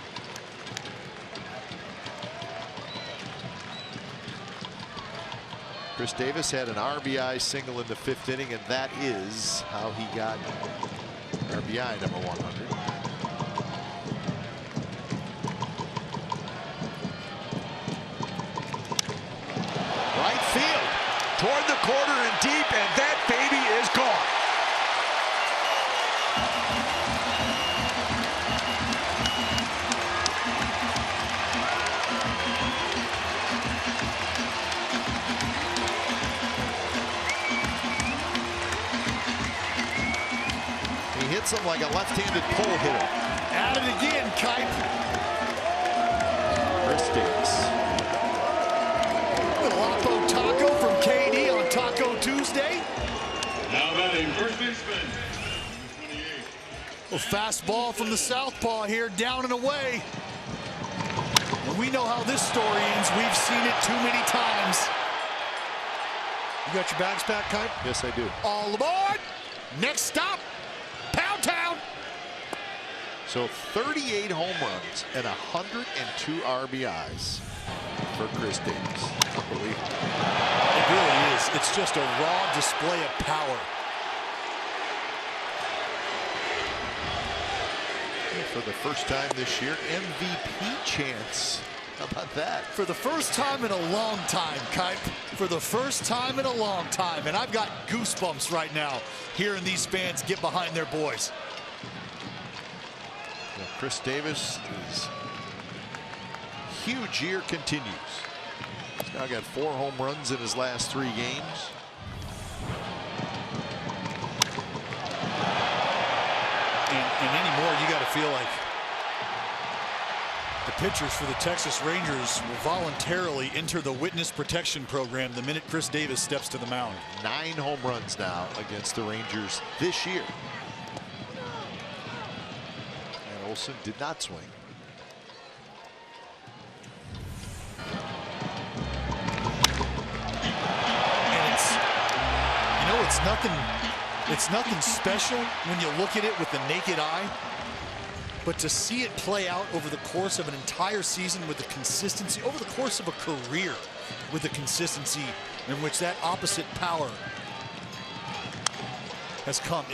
Chris Davis had an RBI single in the 5th inning, and that is how he got RBI number 100. Right field, toward the corner and deep, and that baby is gone. He hits him like a left-handed pole hitter. At it again, Kipe. Chris Davis. Lapo Taco from KD on Taco Tuesday. Now batting first baseman. Number 28. A fastball from the southpaw here, down and away. And we know how this story ends. We've seen it too many times. You got your bags packed, Kipe? Yes, I do. All aboard. Next stop, Pound Town. So 38 home runs and 102 RBIs for Chris Davis. Unbelievable. It really is. It's just a raw display of power. For the first time this year, MVP chance. How about that? For the first time in a long time, Kipe. For the first time in a long time. And I've got goosebumps right now hearing these fans get behind their boys. Well, Chris Davis' huge year continues. He's now got 4 home runs in his last 3 games. And anymore, you got to feel like the pitchers for the Texas Rangers will voluntarily enter the witness protection program the minute Chris Davis steps to the mound. 9 home runs now against the Rangers this year. And Olsen did not swing. And it's nothing special when you look at it with the naked eye. But to see it play out over the course of an entire season with the consistency, over the course of a career with the consistency in which that opposite power has come,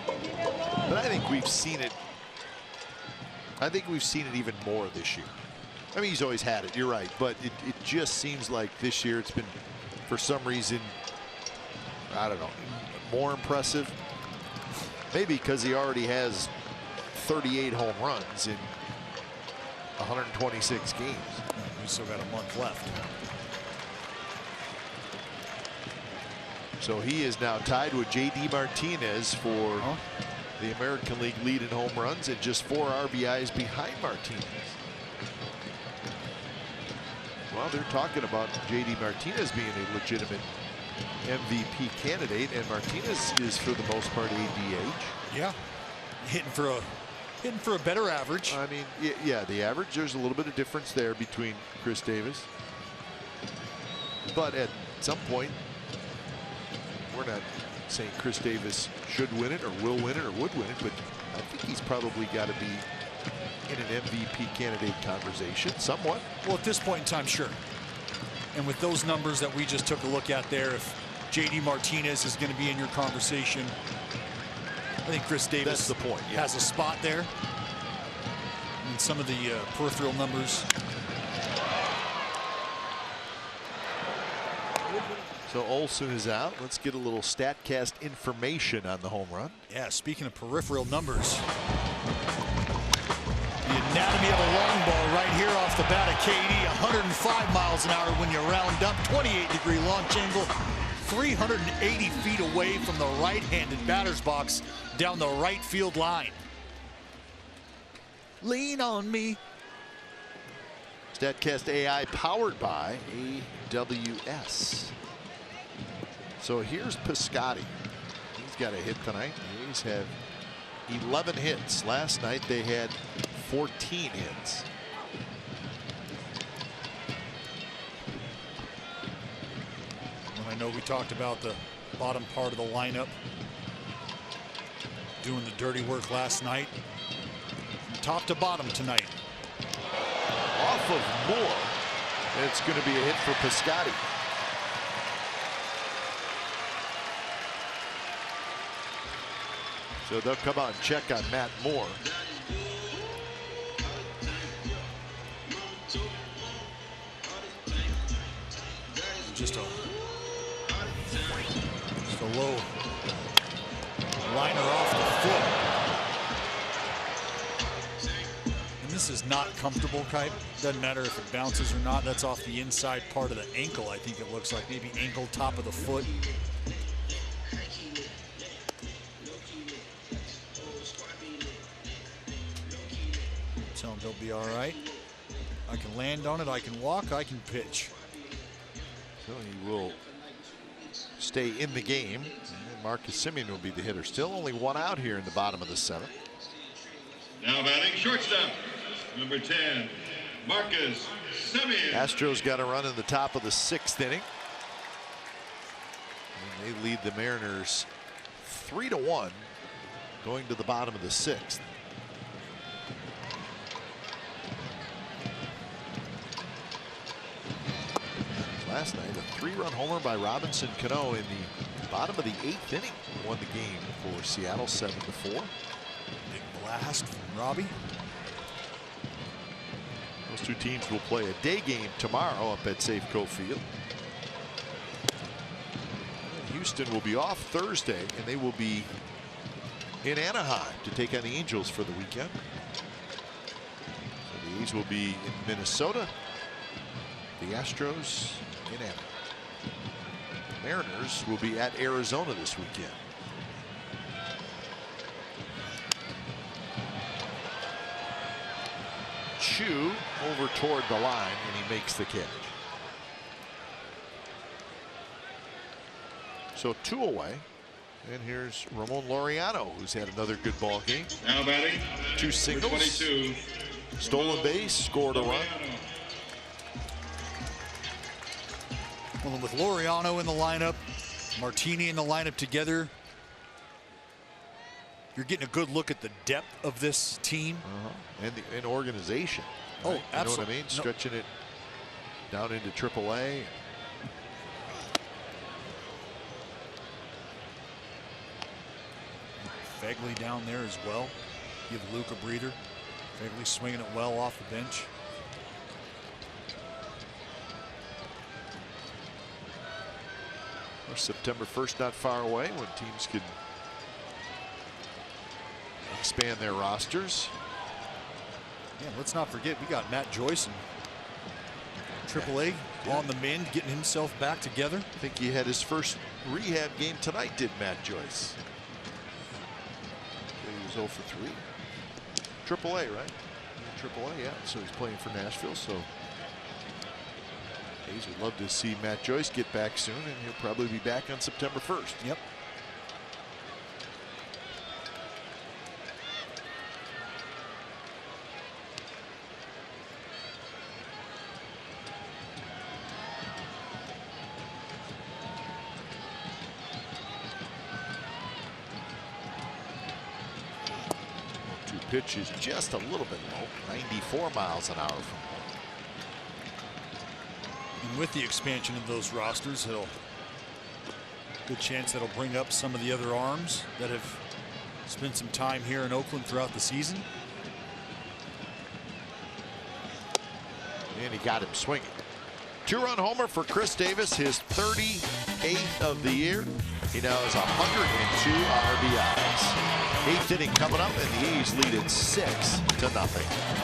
But I think we've seen it. I think we've seen it even more this year. I mean, he's always had it, you're right. But it just seems like this year it's been, for some reason, I don't know, more impressive. Maybe because he already has 38 home runs in 126 games. We still got a month left. So he is now tied with J.D. Martinez for the American League lead in home runs and just 4 RBIs behind Martinez. Well, they're talking about J.D. Martinez being a legitimate MVP candidate, and Martinez is for the most part ADH. Yeah, hitting for a better average. I mean, yeah, the average, there's a little bit of difference there between Chris Davis. But at some point, we're not saying Chris Davis should win it or will win it or would win it, but I think he's probably got to be in an MVP candidate conversation somewhat. Well, at this point in time, sure. And with those numbers that we just took a look at there, if J.D. Martinez is going to be in your conversation, I think Chris Davis That's the point, yeah. has a spot there. And some of the peripheral numbers. So Olsen is out. Let's get a little StatCast information on the home run. Yeah, speaking of peripheral numbers, the anatomy of a long ball right here off the bat of KD. 105 miles an hour when you round up. 28-degree launch angle. 380 feet away from the right-handed batter's box down the right field line. Lean on me. StatCast AI powered by AWS. So here's Piscotty. He's got a hit tonight. The A's have 11 hits. Last night they had 14 hits. I know we talked about the bottom part of the lineup doing the dirty work last night. From top to bottom tonight. Off of Moore. It's going to be a hit for Piscotty. So they'll come out and check on Matt Moore. Just a low liner off the foot. And this is not comfortable, Kipe. Doesn't matter if it bounces or not. That's off the inside part of the ankle, I think it looks like. Maybe ankle, top of the foot. Tell him he'll be all right. I can land on it, I can walk, I can pitch. So he will stay in the game. And Marcus Semien will be the hitter. Still only 1 out here in the bottom of the 7th. Now batting shortstop, number 10, Marcus Semien. Astros got a run in the top of the 6th inning. And they lead the Mariners 3-1 going to the bottom of the 6th. last night. A 3-run homer by Robinson Cano in the bottom of the 8th inning. Won the game for Seattle 7-4. Big blast from Robbie. Those two teams will play a day game tomorrow up at Safeco Field. And Houston will be off Thursday, and they will be in Anaheim to take on the Angels for the weekend. So the A's will be in Minnesota. The Astros in Anaheim. The Mariners will be at Arizona this weekend. Chu over toward the line, and he makes the catch. So 2 away. And here's Ramon Laureano, who's had another good ball game. Now batting. 2 singles. 22. Stolen base, scored a run. Well, with Laureano in the lineup, Martini in the lineup together, you're getting a good look at the depth of this team. And organization. Oh, right? absolutely. You know what I mean? Stretching it down into AAA. Fegley down there as well. Give Luke a breather. Fegley swinging it well off the bench. September 1st not far away when teams could expand their rosters. Yeah, let's not forget we got Matt Joyce in AAA on the mend, getting himself back together. I think he had his first rehab game tonight, did Matt Joyce. He was 0 for 3. AAA, right? AAA, yeah. So he's playing for Nashville. So A's would love to see Matt Joyce get back soon, and he'll probably be back on September 1st. Yep. Pitch is just a little bit low, 94 miles an hour from home. And with the expansion of those rosters, good chance that'll bring up some of the other arms that have spent some time here in Oakland throughout the season. And he got him swinging. 2-run homer for Chris Davis, his 38th of the year. He now has 102 RBIs. 8th inning coming up, and the A's lead it 6-0.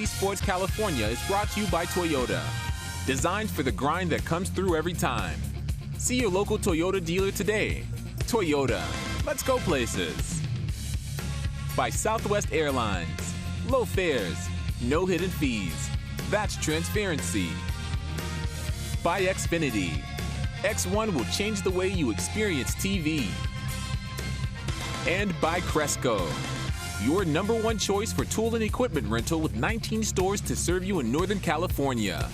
Sports California is brought to you by Toyota. Designed for the grind that comes through every time. See your local Toyota dealer today. Toyota, Let's go places. By Southwest Airlines. Low fares, no hidden fees. That's transparency. By Xfinity. X1 will change the way you experience TV. And by Cresco. Your #1 choice for tool and equipment rental with 19 stores to serve you in Northern California.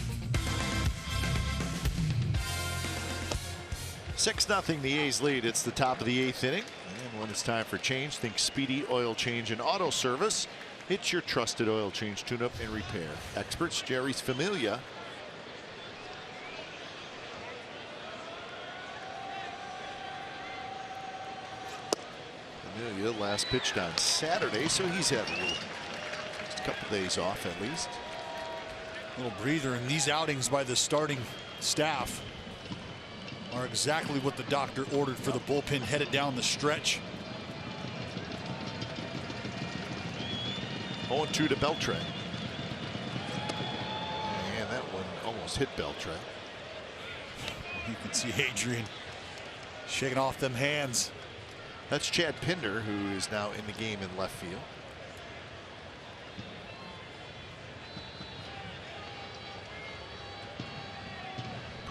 6-0 the A's lead. It's the top of the 8th inning. And when it's time for change, think Speedy Oil Change and Auto Service. It's your trusted oil change, tune-up, and repair experts. Jerry's Familia. Familia last pitched on Saturday, so he's had just a couple days off at least. A little breather, and these outings by the starting staff are exactly what the doctor ordered for the bullpen headed down the stretch. 0-2 to Beltran. And that one almost hit Beltran. You can see Adrian shaking off them hands. That's Chad Pinder, who is now in the game in left field.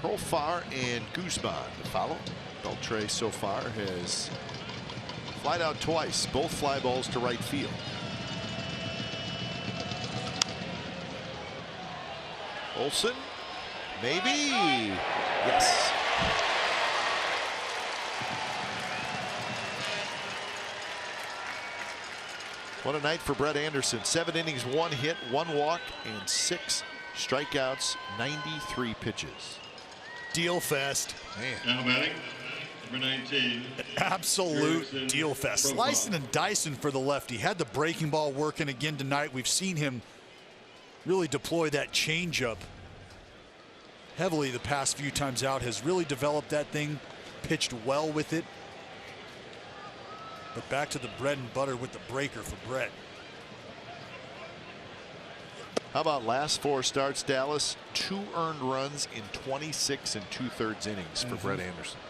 Profar and Guzman to follow. Beltre so far has flied out twice, both fly balls to right field. Olsen, maybe, yes. What a night for Brett Anderson. 7 innings, 1 hit, 1 walk, and 6 strikeouts, 93 pitches. Deal fest. Man. Now batting, number 19. Absolute deal fest. Slicing and dicing for the lefty. Had the breaking ball working again tonight. We've seen him really deploy that changeup heavily the past few times out. Has really developed that thing, pitched well with it. But back to the bread and butter with the breaker for Brett. How about last 4 starts, Dallas? 2 earned runs in 26 2/3 innings for Brett Anderson.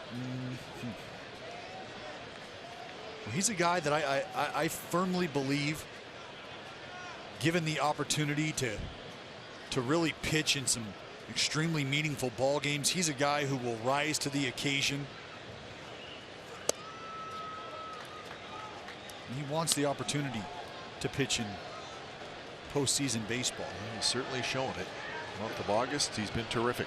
Well, he's a guy that I firmly believe, given the opportunity to really pitch in some extremely meaningful ball games, he's a guy who will rise to the occasion. He wants the opportunity to pitch in postseason baseball. Well, he's certainly shown it. Month of August, he's been terrific.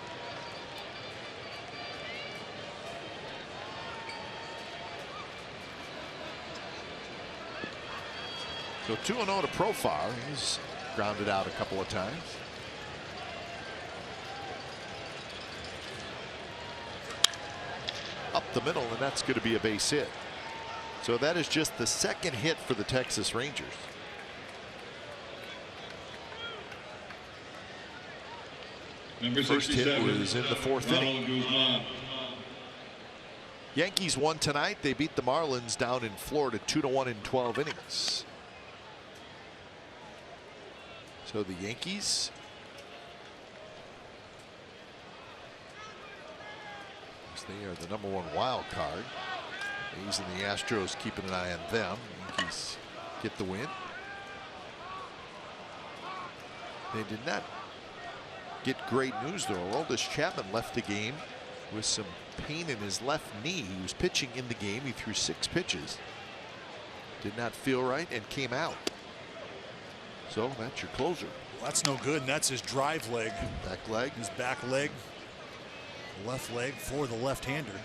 So 2-0 to Profar. He's grounded out a couple of times. Up the middle, and that's going to be a base hit. So that is just the 2nd hit for the Texas Rangers. Number First hit 67, was in the 4th inning. Guzman. Yankees won tonight. They beat the Marlins down in Florida 2-1 in 12 innings. So the Yankees they are the #1 wild card. A's and the Astros keeping an eye on them. Yankees get the win. They did not get great news though. Aroldis Chapman left the game with some pain in his left knee. He was pitching in the game. He threw 6 pitches. Did not feel right and came out. So that's your closer. Well, that's no good, and that's his drive leg. Back leg. His back leg. Left leg for the left-hander.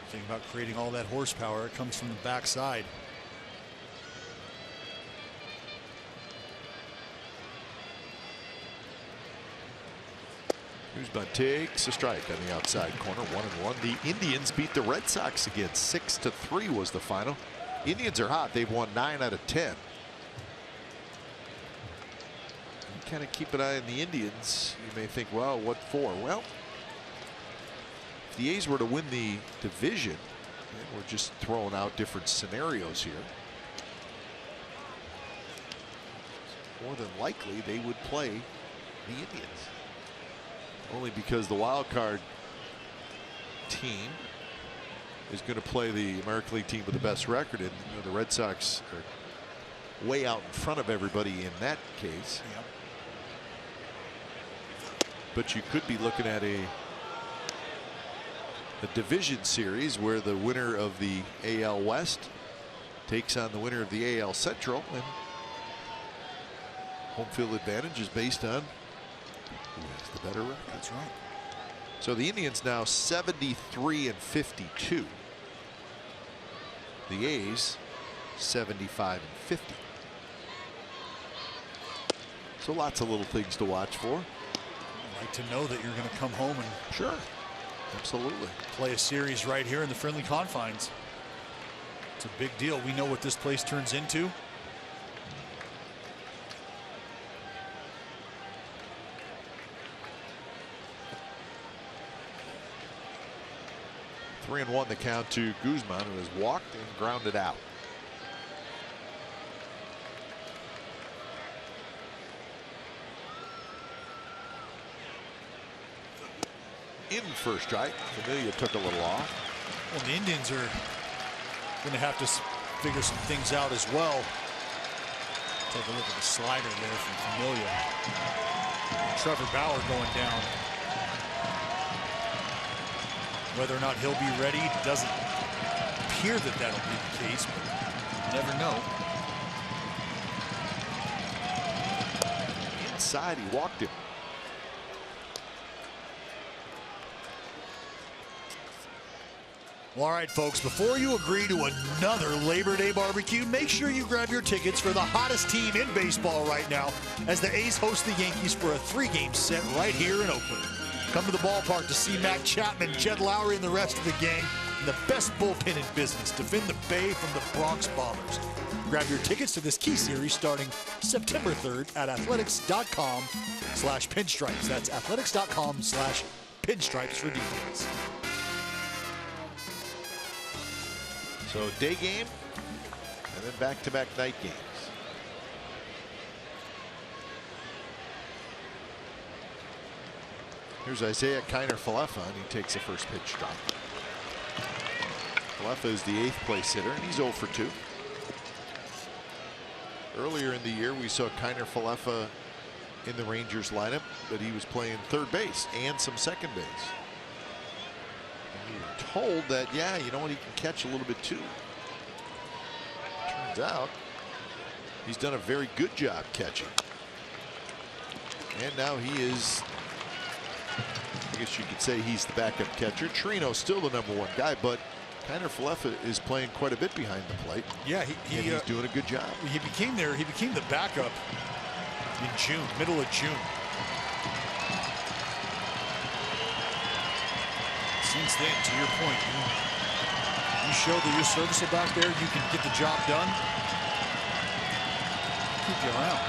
Think about creating all that horsepower. It comes from the backside. Guzman takes a strike on the outside corner. 1-1. The Indians beat the Red Sox again. 6-3 was the final. Indians are hot. They've won 9 out of 10. You kind of keep an eye on the Indians. You may think, well, what for? Well, if the A's were to win the division, we're just throwing out different scenarios here. More than likely, they would play the Indians. Only because the wild card team is going to play the American League team with the best record, and the Red Sox are way out in front of everybody in that case. Yep. But you could be looking at a division series where the winner of the AL West takes on the winner of the AL Central, and home field advantage is based on who has the better record. That's right. So the Indians now 73-52. The A's 75-50. So lots of little things to watch for. I'd like to know that you're going to come home and sure, absolutely, play a series right here in the friendly confines. It's a big deal. We know what this place turns into. Three and one the count to Guzman, who has walked and grounded out. In first strike, Familia took a little off. Well, the Indians are going to have to figure some things out as well. Take a look at the slider there from Familia. Trevor Bauer going down. Whether or not he'll be ready doesn't appear that that'll be the case, but you never know. Inside, he walked him. Well, all right, folks, before you agree to another Labor Day barbecue, make sure you grab your tickets for the hottest team in baseball right now as the A's host the Yankees for a 3-game set right here in Oakland. Come to the ballpark to see Matt Chapman, Jed Lowry, and the rest of the gang in the best bullpen in business. Defend the Bay from the Bronx Bombers. Grab your tickets to this key series starting September 3rd at athletics.com/pinstripes. That's athletics.com/pinstripes for details. So day game and then back-to-back night games. Here's Isaiah Kiner-Falefa, and he takes the first pitch strike. Falefa is the 8th place hitter, and he's 0 for 2. Earlier in the year, we saw Kiner-Falefa in the Rangers lineup, but he was playing third base and some second base. And we were told that, yeah, you know what, he can catch a little bit too. Turns out he's done a very good job catching. And now he is, I guess you could say he's the backup catcher. Trino's still the #1 guy, but Kiner-Falefa is playing quite a bit behind the plate. Yeah, he's doing a good job. He became the backup in June, middle of June. Since then, to your point, you show that you're serviceable back there, you can get the job done, keep you around.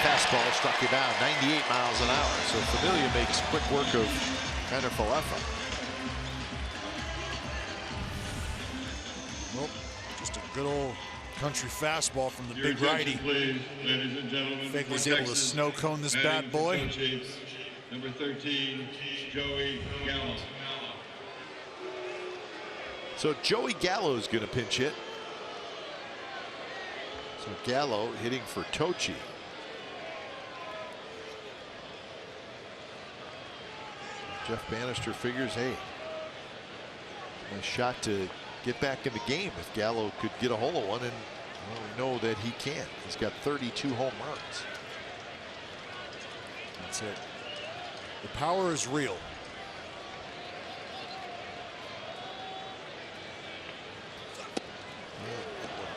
Fastball struck him out, 98 miles an hour. So Familia makes quick work of Kiner-Falefa. Well, just a good old country fastball from the Your big righty. please, ladies and gentlemen. Fig was for able to Texas, snow cone this batting bad boy. for Chiefs, number 13, Joey Gallo. So Joey Gallo is going to pinch hit. So Gallo hitting for Tochi. Jeff Bannister figures, hey, a shot to get back in the game if Gallo could get a hold of one, and well, we know that he can. He's got 32 home runs. That's it. The power is real.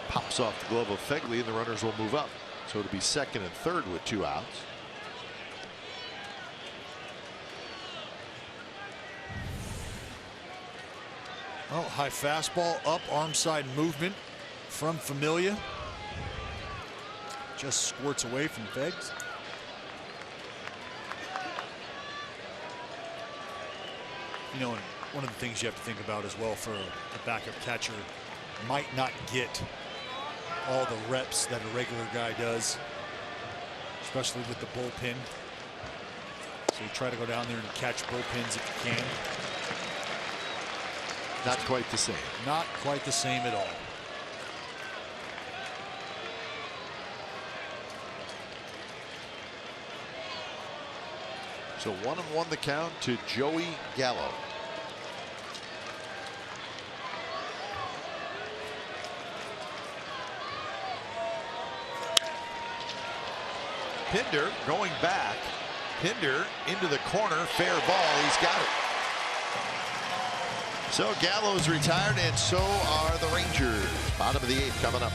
Pops off the glove of Fegley, and the runners will move up. So it'll be second and third with 2 outs. Oh, high fastball, up, arm side movement from Familia. Just squirts away from Fegs. You know, and one of the things you have to think about as well for a backup catcher, might not get all the reps that a regular guy does. especially with the bullpen. So you try to go down there and catch bullpens if you can. Not quite the same. Not quite the same at all. So 1-1 the count to Joey Gallo. Pinder going back. Pinder into the corner. Fair ball. He's got it. So Gallo's retired, and so are the Rangers. Bottom of the 8th coming up.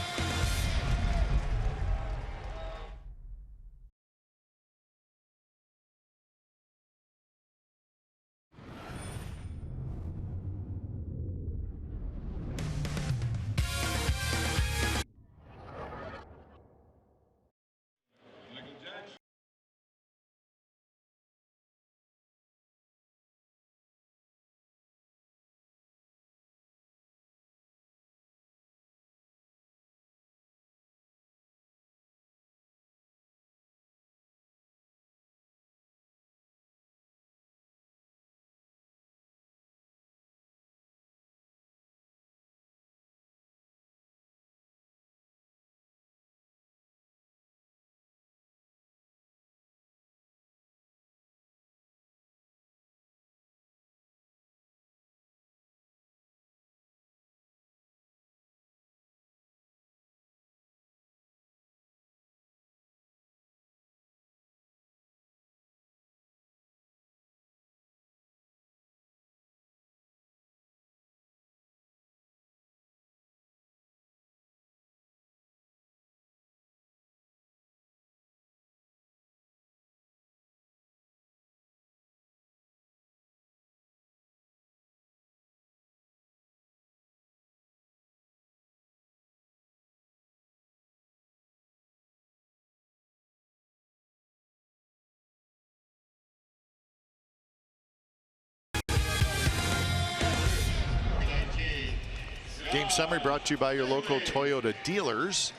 Game summary brought to you by your local Toyota dealers.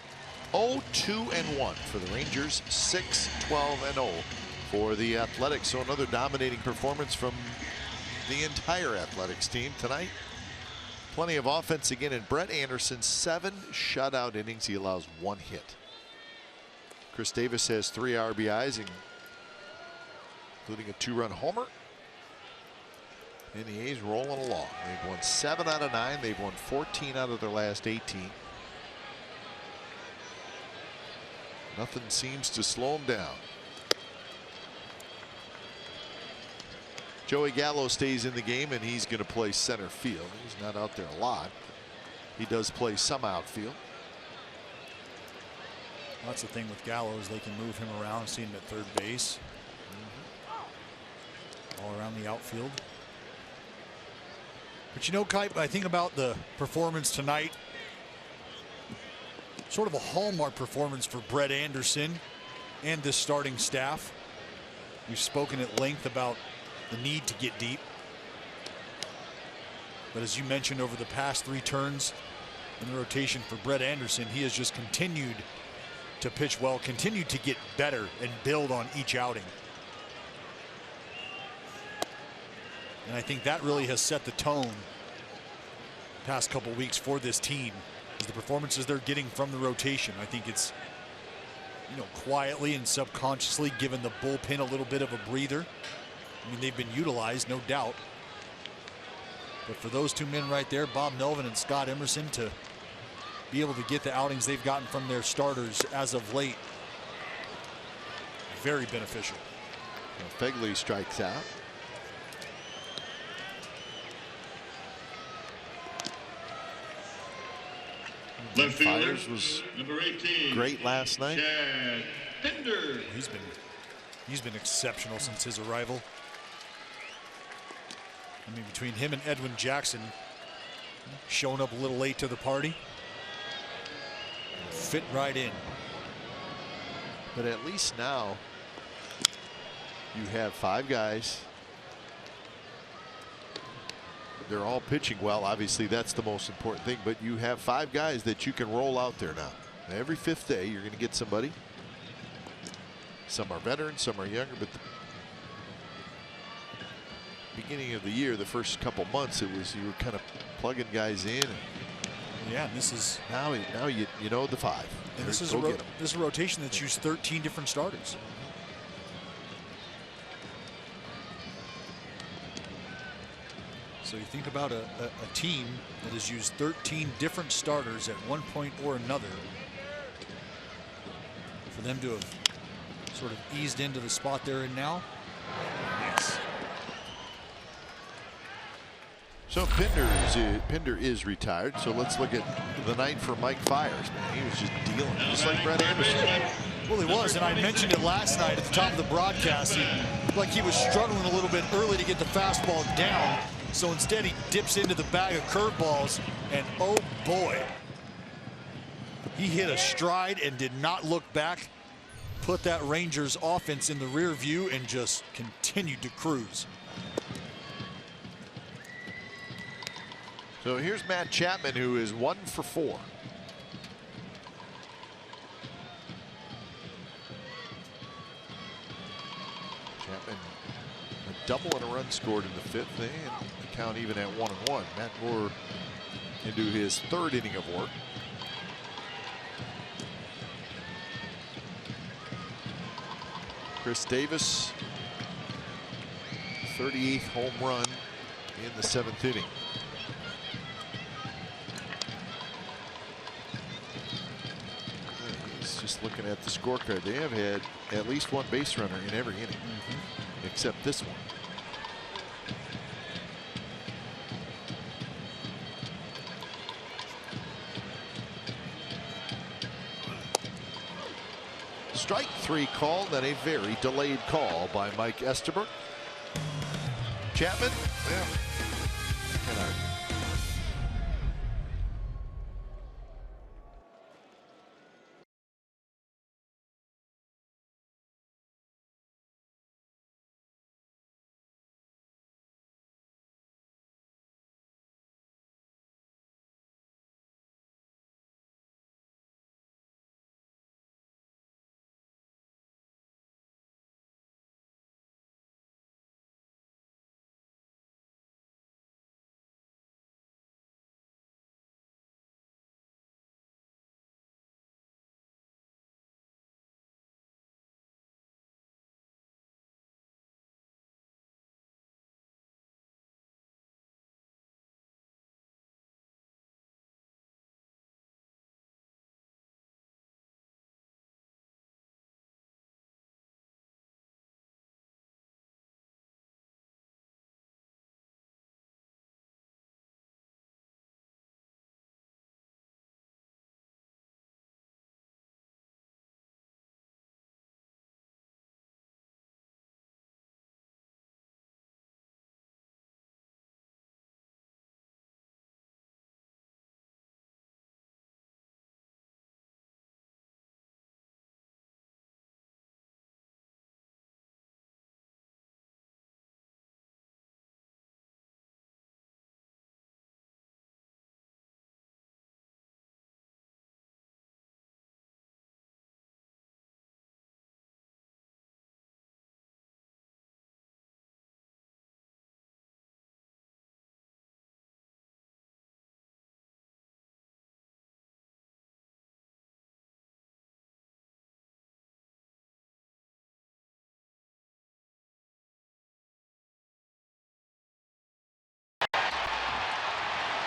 0-2-1 for the Rangers, 6-12-0 for the Athletics. So another dominating performance from the entire Athletics team tonight. Plenty of offense again, and Brett Anderson, 7 shutout innings. He allows 1 hit. Chris Davis has 3 RBIs, including a 2-run homer. And the A's rolling along. They've won 7 out of 9. They've won 14 out of their last 18. Nothing seems to slow them down. Joey Gallo stays in the game, and he's going to play center field. He's not out there a lot. He does play some outfield. That's the thing with Gallo is they can move him around, see him at third base. All around the outfield. But you know, Kite, I think about the performance tonight. Sort of a hallmark performance for Brett Anderson and this starting staff. We've spoken at length about the need to get deep. But as you mentioned, over the past 3 turns in the rotation for Brett Anderson, he has just continued to pitch well, continued to get better and build on each outing. And I think that really has set the tone the past couple weeks for this team, is the performances they're getting from the rotation. I think it's, you know, quietly and subconsciously given the bullpen a little bit of a breather. I mean, they've been utilized, no doubt. But for those 2 men right there, Bob Melvin and Scott Emerson, to be able to get the outings they've gotten from their starters as of late, very beneficial. Well, Fegley strikes out. Left fielder, Fires was number 18, great last night. Chad Pinder. He's been exceptional since his arrival. I mean, between him and Edwin Jackson, showing up a little late to the party, fit right in. But at least now you have 5 guys. They're all pitching well. Obviously, that's the most important thing. But you have 5 guys that you can roll out there now. Every 5th day, you're going to get somebody. Some are veterans, some are younger, but the beginning of the year, the first couple months, it was you were kind of plugging guys in. And yeah, and this is now you know the 5. And this is a rotation that's used 13 different starters. So you think about a team that has used 13 different starters at one point or another. For them to have sort of eased into the spot they're in now. Yes. So Pinder is retired. So let's look at the night for Mike Fiers. Man, he was just dealing, just like Brett Anderson. Well, he was, and I mentioned it last night at the top of the broadcast. Like he was struggling a little bit early to get the fastball down. So instead, he dips into the bag of curveballs, and oh boy, he hit a stride and did not look back. Put that Rangers offense in the rear view and just continued to cruise. So here's Matt Chapman, who is 1 for 4. Chapman, a double and a run scored in the 5th, and the count even at 1-1. Matt Moore into his 3rd inning of work. Chris Davis, 38th home run in the 7th inning. Just looking at the scorecard, they have had at least 1 base runner in every inning, except this one. Strike 3 called, and a very delayed call by Mike Esterberg. Chapman, yeah,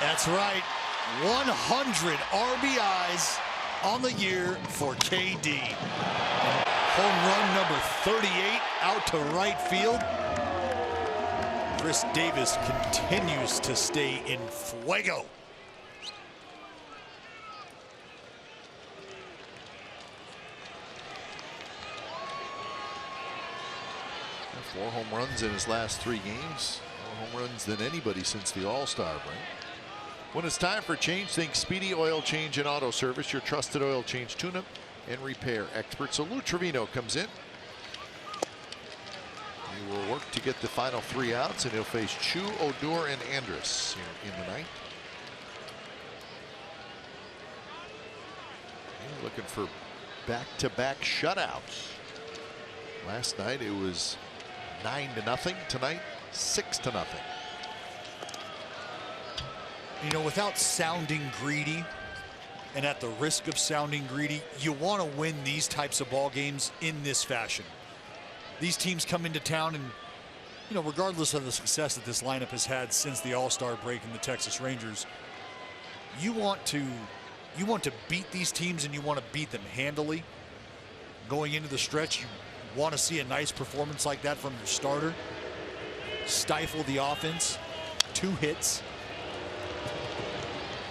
That's right, 100 RBIs on the year for KD. Home run number 38 out to right field. Chris Davis continues to stay in fuego. Four home runs in his last 3 games. More home runs than anybody since the All-Star break. When it's time for change, think Speedy Oil Change and Auto Service, your trusted oil change tune-up and repair expert. So Lou Trevino comes in. He will work to get the final 3 outs, and he'll face Chu, Odor, and Andrus here in the ninth. Looking for back-to-back shutouts. Last night it was 9-0. Tonight, 6-0. You know, without sounding greedy, and at the risk of sounding greedy, you want to win these types of ball games in this fashion. These teams come into town and, you know, regardless of the success that this lineup has had since the All-Star break in the Texas Rangers, you want to beat these teams, and you want to beat them handily. Going into the stretch, you want to see a nice performance like that from your starter. Stifle the offense. 2 hits.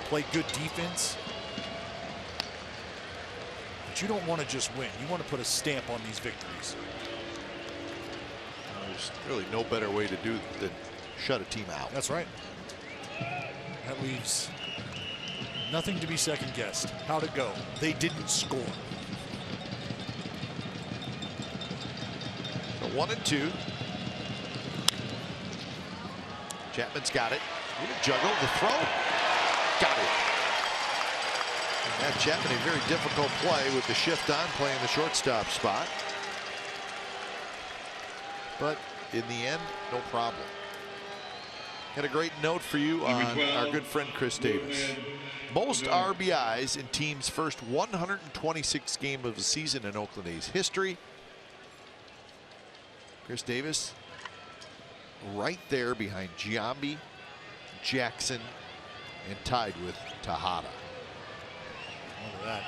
Play good defense. But you don't want to just win. You want to put a stamp on these victories. There's really no better way to do than shut a team out. That's right. That leaves nothing to be second guessed. How'd it go? They didn't score. So 1-2. Chapman's got it. Juggle the throw. Got it. And that Chapman, a very difficult play with the shift on, playing the shortstop spot. But in the end, no problem. Got a great note for you on our good friend Chris Davis. Most RBIs in team's first 126 game of the season in Oakland A's history. Chris Davis right there behind Giambi, Jackson, and tied with Tejada. Look at that.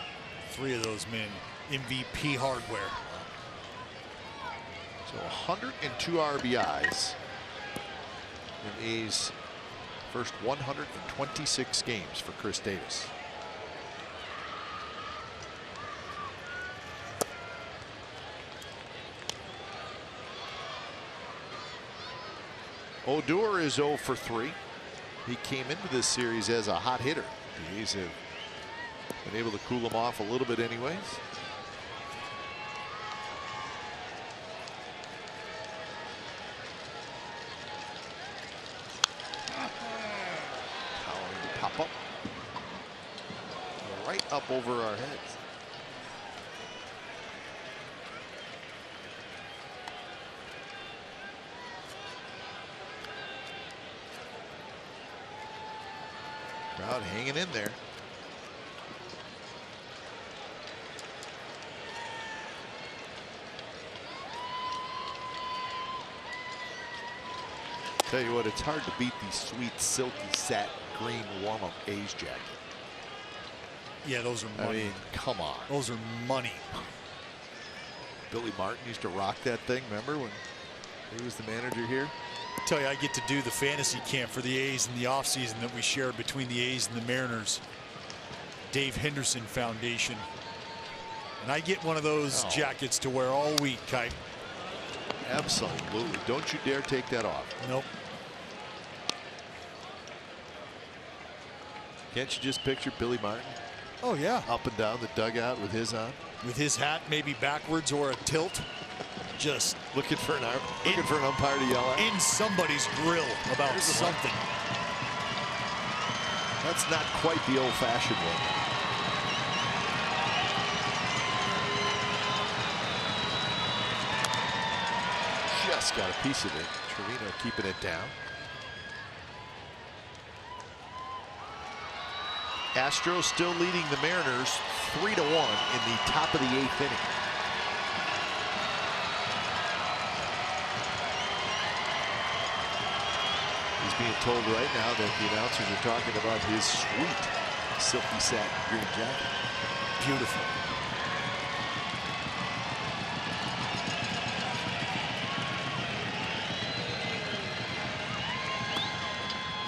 3 of those men MVP hardware. So 102 RBIs in A's first 126 games for Chris Davis. Odor is 0 for 3. He came into this series as a hot hitter. The A's have been able to cool him off a little bit anyways. Pop up. Right up over our heads. Crowd hanging in there. Tell you what, it's hard to beat the sweet, silky, satin green warm-up A's jacket. Yeah, those are money. I mean, come on. Those are money. Billy Martin used to rock that thing, remember when he was the manager here? I tell you, I get to do the fantasy camp for the A's in the offseason that we shared between the A's and the Mariners. Dave Henderson Foundation. And I get one of those jackets to wear all week, Kite. Absolutely. Don't you dare take that off. Nope. Can't you just picture Billy Martin? Oh, yeah. Up and down the dugout with his on. With his hat maybe backwards or a tilt. Just looking for an umpire to yell at. In somebody's grill about something. That's not quite the old-fashioned one. Just got a piece of it. Trevino keeping it down. Astros still leading the Mariners 3-1 in the top of the 8th inning. He's being told right now that the announcers are talking about his sweet silky satin green jacket. Beautiful.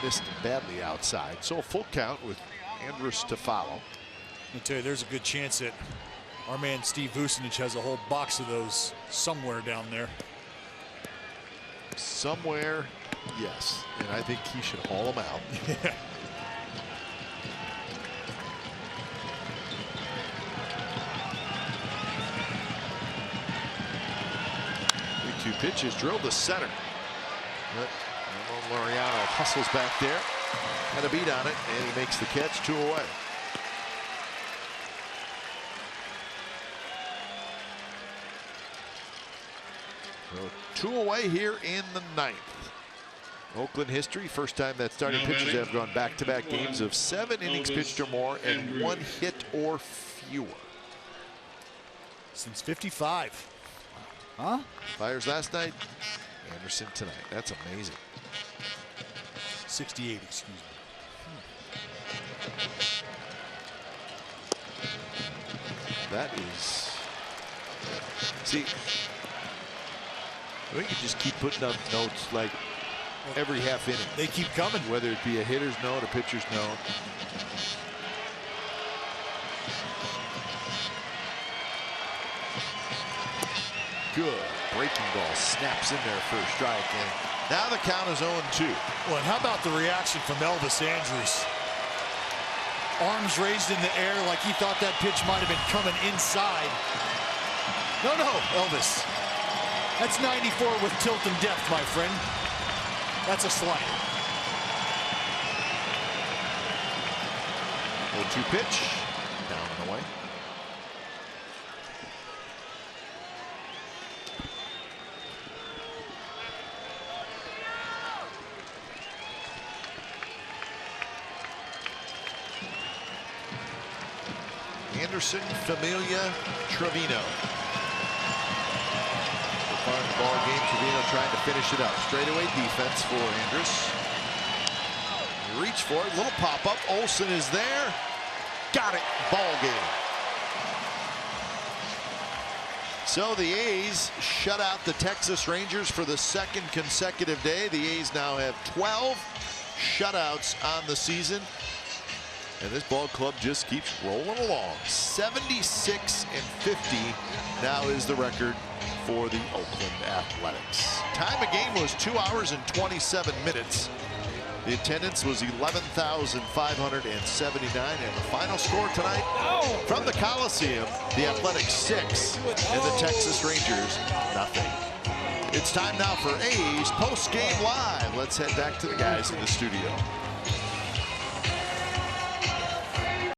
Missed badly outside. So a full count with Andrus to follow. I tell you, there's a good chance that our man Steve Vucinich has a whole box of those somewhere down there. Somewhere, yes. And I think he should haul them out. Yeah. Big 2 pitches drilled to center. But Laureano hustles back there. Had a beat on it, and he makes the catch. 2 away. So 2 away here in the 9th. Oakland history, first time that starting pitchers have gone back-to-back games of 7 innings pitched or more and 1 hit or fewer. Since 55. Huh? Fires last night, Anderson tonight. That's amazing. 68, excuse me. That is, see, we can just keep putting up notes like every half inning. They keep coming. Whether it be a hitter's note, a pitcher's note. Good. Breaking ball snaps in there for a strike. And now the count is 0-2. Well, and how about the reaction from Elvis Andrus? Arms raised in the air like he thought that pitch might have been coming inside. No, Elvis. That's 94 with tilt and depth, my friend. That's a slider. 0-2 pitch. Down and away. Anderson, Familia, Trevino. So far in the ball game, Trevino trying to finish it up. Straightaway defense for Andrus. Reach for it, little pop-up. Olsen is there. Got it, ball game. So the A's shut out the Texas Rangers for the 2nd consecutive day. The A's now have 12 shutouts on the season. And this ball club just keeps rolling along. 76-50 now is the record for the Oakland Athletics. Time of game was 2 hours and 27 minutes. The attendance was 11,579, and the final score tonight from the Coliseum, the Athletics 6 and the Texas Rangers nothing. It's time now for A's Post Game Live. Let's head back to the guys in the studio.